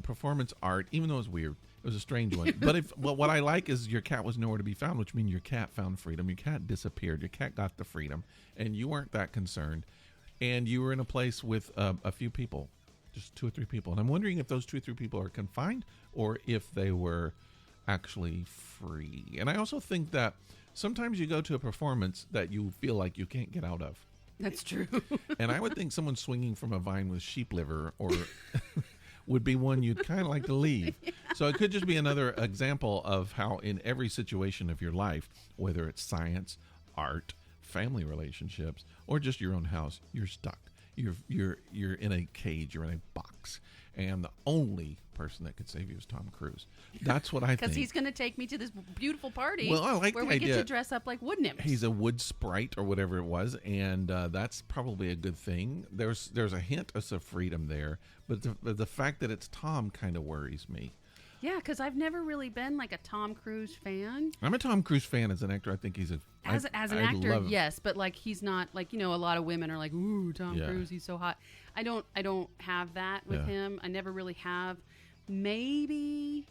S1: performance art, even though it's weird. It was a strange one. But what I like is your cat was nowhere to be found, which means your cat found freedom. Your cat disappeared. Your cat got the freedom, and you weren't that concerned. And you were in a place with a few people, just 2 or 3 people. And I'm wondering if those 2 or 3 people are confined, or if they were actually free. And I also think that sometimes you go to a performance that you feel like you can't get out of.
S2: That's true.
S1: And I would think someone swinging from a vine with sheep liver or would be one you'd kind of like to leave. Yeah. So it could just be another example of how in every situation of your life, whether it's science, art, family relationships, or just your own house, you're stuck. You're in a cage, you're in a box. And the only person that could save you is Tom Cruise. That's what I think.
S2: Because he's going to take me to this beautiful party
S1: well, I like
S2: where
S1: the
S2: we
S1: idea.
S2: get to dress up like wood nymphs.
S1: He's a wood sprite or whatever it was, and that's probably a good thing. There's a hint of some freedom there, but the fact that it's Tom kind of worries me.
S2: Yeah, because I've never really been like a Tom Cruise fan.
S1: I'm a Tom Cruise fan as an actor. I think he's
S2: as an actor, yes, but like he's not like, you know, a lot of women are like, ooh, Tom Cruise, he's so hot. I don't have that with him. I never really have. Maybe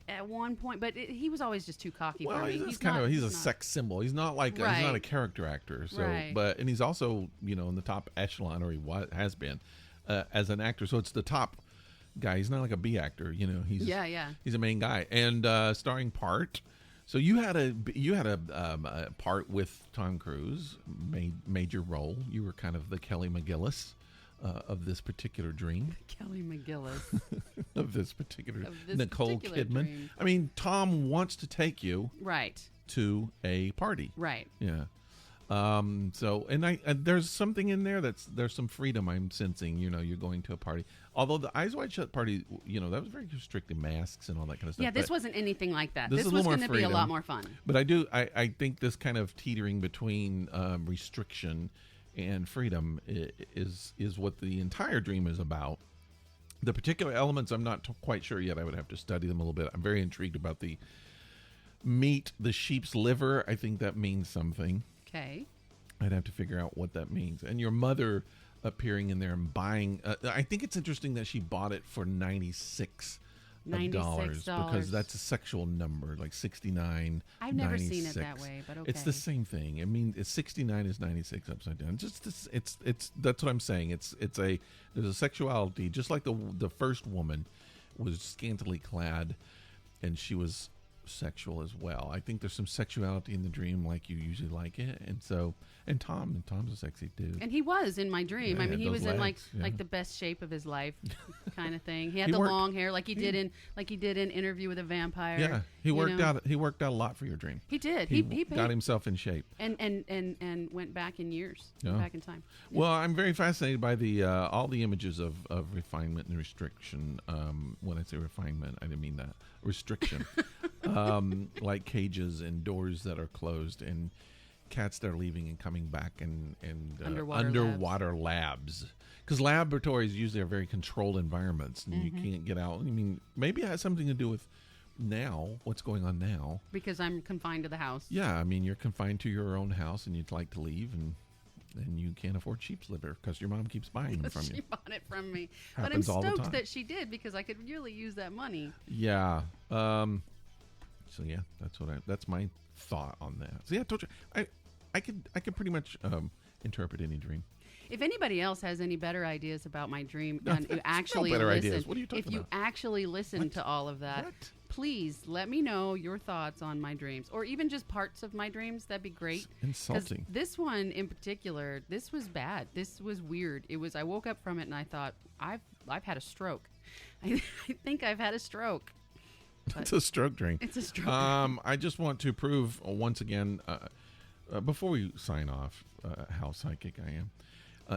S2: at one point, but he was always just too cocky for me.
S1: He's a sex symbol. He's not like he's not a character actor. So, and he's also, you know, in the top echelon, or he has been as an actor. So it's the top guy. He's not like a B actor, you know. He's a main guy, and starring part. So you had a part with Tom Cruise, major role. You were kind of the Kelly McGillis of this particular dream.
S2: Kelly McGillis
S1: of this particular Nicole Kidman. Dream. I mean, Tom wants to take you to a party.
S2: Right.
S1: Yeah. So, and there's something in there there's some freedom I'm sensing, you know, you're going to a party. Although the Eyes Wide Shut party, you know, that was very restricted, masks and all that kind of stuff.
S2: Yeah, this wasn't anything like that.
S1: This
S2: was going to be a lot more fun.
S1: But I think this kind of teetering between restriction and freedom is what the entire dream is about. The particular elements, I'm not quite sure yet. I would have to study them a little bit. I'm very intrigued about the meat, the sheep's liver. I think that means something.
S2: Okay.
S1: I'd have to figure out what that means. And your mother appearing in there and buying. I think it's interesting that she bought it for $96 because that's a sexual number, like 69. I've never 96.
S2: Seen it that way, but okay.
S1: It's the same thing. I mean, 69 is 96 upside down. It's that's what I'm saying. There's a sexuality, just like the first woman was scantily clad, and she was sexual as well. I think there's some sexuality in the dream like you usually like it, and Tom's a sexy dude,
S2: and he was in my dream. I mean, he was legs, in like the best shape of his life kind of thing. He had long hair like he did in Interview with a Vampire.
S1: Yeah, he worked out a lot for your dream.
S2: He did.
S1: He got himself in shape
S2: and went back in years, back in time.
S1: Yeah. Well, I'm very fascinated by the all the images of refinement and restriction. When I say refinement, I didn't mean that. Restriction. Like cages and doors that are closed and cats that are leaving and coming back and underwater labs. Because laboratories usually are very controlled environments and you can't get out. I mean, maybe it has something to do with what's going on now.
S2: Because I'm confined to the house.
S1: Yeah, I mean, you're confined to your own house and you'd like to leave and you can't afford sheep's liver because your mom keeps buying them from you.
S2: She bought it from me. But I'm stoked that she did because I could really use that money.
S1: Yeah. So yeah, that's my thought on that. So yeah, I told you I could pretty much interpret any dream.
S2: If anybody else has any better ideas about my dream, and you actually listen,
S1: ideas. What are you talking about?
S2: You actually listen to all of that, please let me know your thoughts on my dreams, or even just parts of my dreams. That'd be great.
S1: It's insulting.
S2: This one in particular, this was bad. This was weird. I woke up from it and I thought, I've had a stroke. I think I've had a stroke.
S1: It's a stroke dream.
S2: It's a stroke.
S1: I just want to prove once again, before we sign off, how psychic I am.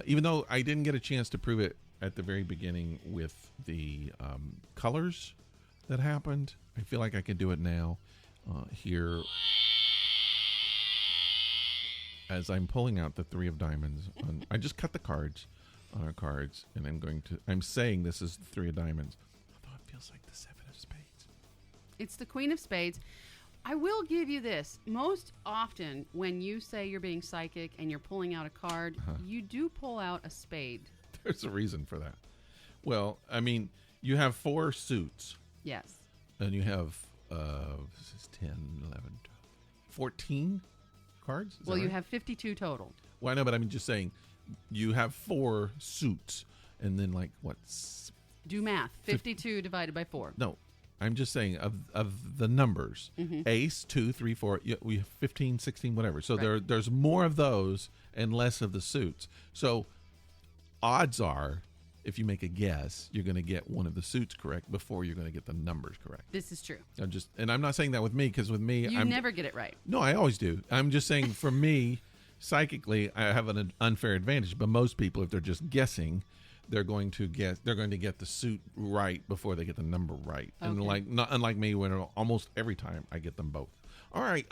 S1: Even though I didn't get a chance to prove it at the very beginning with the colors that happened, I feel like I can do it now here as I'm pulling out the 3 of diamonds. I just cut the cards on our cards, and I'm saying this is the 3 of diamonds. Although it feels like the 7 of spades.
S2: It's the Queen of Spades. I will give you this. Most often when you say you're being psychic and you're pulling out a card, you do pull out a spade.
S1: There's a reason for that. Well, I mean, you have 4 suits.
S2: Yes.
S1: And you have, this is 10, 11, 12, 14 cards?
S2: Well, you have 52 total.
S1: Well, I know, but I'm just saying you have 4 suits. And then, like, what?
S2: Do math. 52 divided by 4.
S1: No. I'm just saying of the numbers. Ace, 2, 3, 4. We have 15, 16, whatever. So there's more of those and less of the suits. So odds are, if you make a guess, you're going to get one of the suits correct before you're going to get the numbers correct.
S2: This is true.
S1: I'm not saying that with me, because with me,
S2: you never get it right.
S1: No, I always do. I'm just saying for me, psychically, I have an unfair advantage. But most people, if they're just guessing, they're going to get the suit right before they get the number right. Okay. And unlike me, when almost every time I get them both. All right.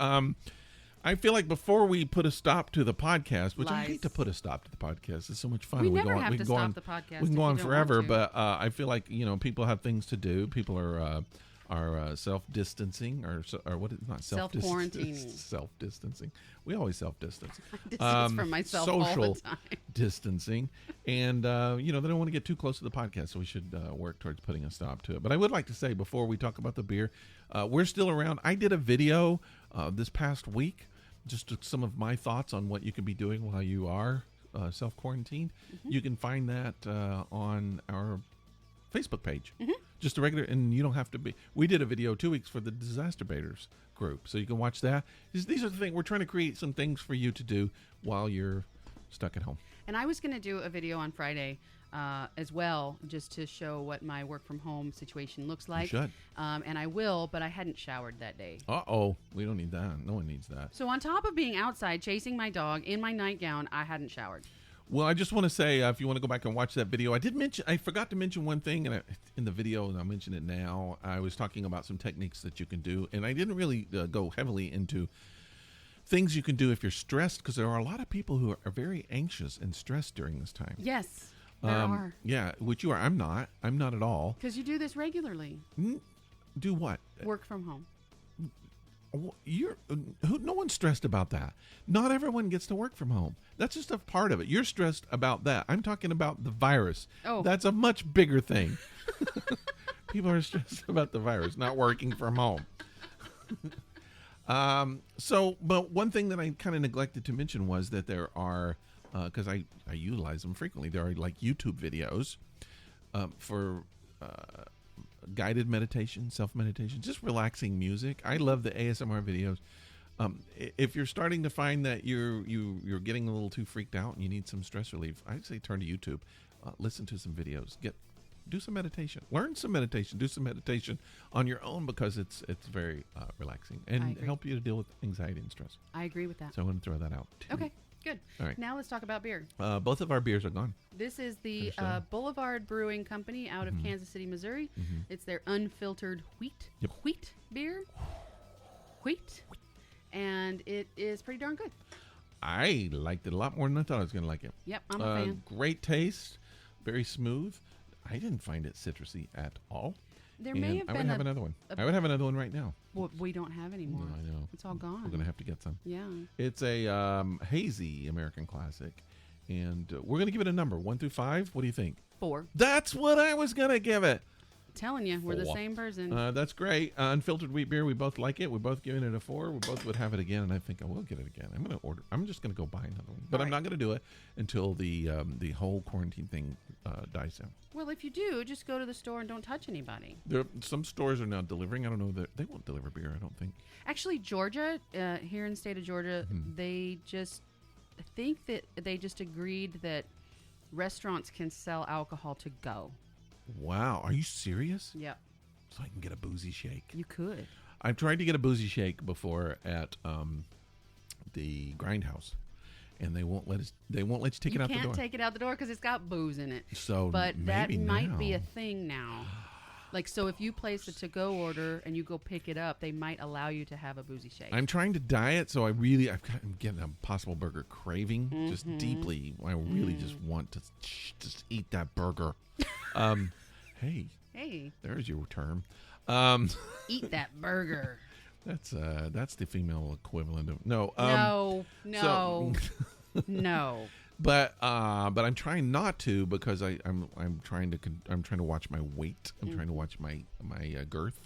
S1: I feel like before we put a stop to the podcast, which I hate to put a stop to the podcast. It's so much fun.
S2: We never have to stop the podcast.
S1: We can go on forever, but I feel like people have things to do. People are self-distancing or what is not
S2: self-quarantining.
S1: Self-distancing. We always self-distance.
S2: Distance from myself
S1: social
S2: all the time.
S1: Distancing, and they don't want to get too close to the podcast, so we should work towards putting a stop to it. But I would like to say before we talk about the beer, we're still around. I did a video this past week. Just some of my thoughts on what you can be doing while you are self-quarantined. You can find that on our Facebook page. Just a regular, and you don't have to be. We did a video 2 weeks for the Disaster Baiters group, so you can watch that. These are the things. We're trying to create some things for you to do while you're stuck at home. And
S2: I was going to do a video on Friday as well, just to show what my work from home situation looks like.
S1: You should.
S2: And I will, but I hadn't showered that day.
S1: We don't need that. No one needs that.
S2: So on top of being outside chasing my dog in my nightgown, I hadn't showered.
S1: Well, I just want to say, if you want to go back and watch that video, I forgot to mention one thing in the video, and I'll mention it now. I was talking about some techniques that you can do, and I didn't really go heavily into things you can do if you're stressed, because there are a lot of people who are very anxious and stressed during this time.
S2: Yes, there are.
S1: Yeah, which you are. I'm not. I'm not at all.
S2: Because you do this regularly.
S1: Do what?
S2: Work from home.
S1: No one's stressed about that. Not everyone gets to work from home. That's just a part of it. You're stressed about that. I'm talking about the virus. That's a much bigger thing. People are stressed about the virus, not working from home. But one thing that I kind of neglected to mention was that there are, because I utilize them frequently, there are like YouTube videos for guided meditation, self-meditation, just relaxing music. I love the ASMR videos. If you're starting to find that you're getting a little too freaked out and you need some stress relief, I'd say turn to YouTube, listen to some videos, do some meditation, learn some meditation, do some meditation on your own, because it's very relaxing and help you to deal with anxiety and stress.
S2: I agree with that.
S1: So I want to throw that out too.
S2: Okay. Good.
S1: All right.
S2: Now let's talk about beer.
S1: Both of our beers are gone.
S2: This is the Boulevard Brewing Company out of Kansas City, Missouri. It's their unfiltered wheat beer. Wheat. And it is pretty darn good.
S1: I liked it a lot more than I thought I was going to like it.
S2: Yep, I'm a fan.
S1: Great taste. Very smooth. I didn't find it citrusy at all.
S2: There may have been
S1: I would have another one. I would have another one right now.
S2: Well, we don't have anymore.
S1: No, I know.
S2: It's all gone.
S1: We're going to have to get some.
S2: Yeah.
S1: It's a hazy American classic. And we're going to give it a number, 1 through 5. What do you think?
S2: 4.
S1: That's what I was going to give it.
S2: Telling you, we're the same person.
S1: That's great. Unfiltered Wheat Beer, we both like it. We're both giving it a 4. We both would have it again, and I think I will get it again. I'm just going to go buy another one. But I'm not going to do it until the whole quarantine thing dies down.
S2: Well, if you do, just go to the store and don't touch anybody.
S1: Some stores are now delivering. I don't know that they won't deliver beer, I don't think.
S2: Actually, Georgia, here in the state of Georgia, they just agreed that restaurants can sell alcohol to go.
S1: Wow. Are you serious?
S2: Yep.
S1: So I can get a boozy shake.
S2: You could.
S1: I've tried to get a boozy shake before at the Grindhouse, and they won't let you take it out the door.
S2: You can't take it out the door because it's got booze in it.
S1: But
S2: that might be a thing now. Like, so if you place a to-go order and you go pick it up, they might allow you to have a boozy shake.
S1: I'm trying to diet, so I'm getting a Possible Burger craving just deeply. I really just want to just eat that burger. Hey, there's your term.
S2: Eat that burger.
S1: That's the female equivalent of no.
S2: No.
S1: But I'm trying not to, because I'm trying to watch my weight. I'm trying to watch my girth,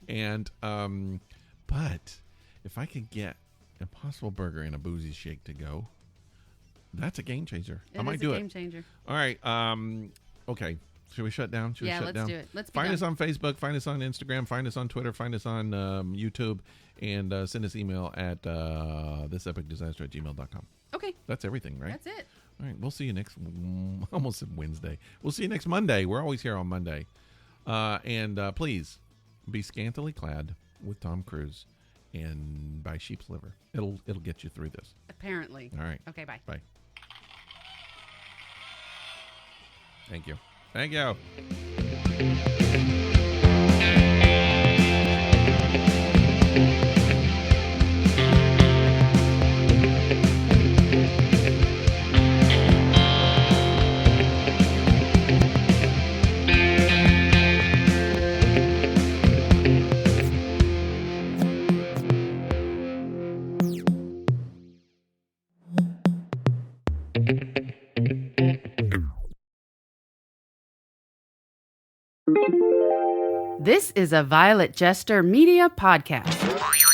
S1: and but if I could get Impossible Burger and a boozy shake to go, that's a game changer. I might do it.
S2: Game changer.
S1: All right. Okay. Should we shut down?
S2: Yeah, let's do it. Let's
S1: find us on Facebook, find us on Instagram, find us on Twitter, find us on YouTube, and send us email at thisepicdisaster@gmail.com.
S2: Okay.
S1: That's everything, right?
S2: That's it.
S1: All right. We'll see you next, almost Wednesday. We'll see you next Monday. We're always here on Monday. And please be scantily clad with Tom Cruise and buy sheep's liver. It'll get you through this.
S2: Apparently.
S1: All right.
S2: Okay, bye.
S1: Bye. Thank you. Thank you.
S2: This is a Violet Jester Media podcast.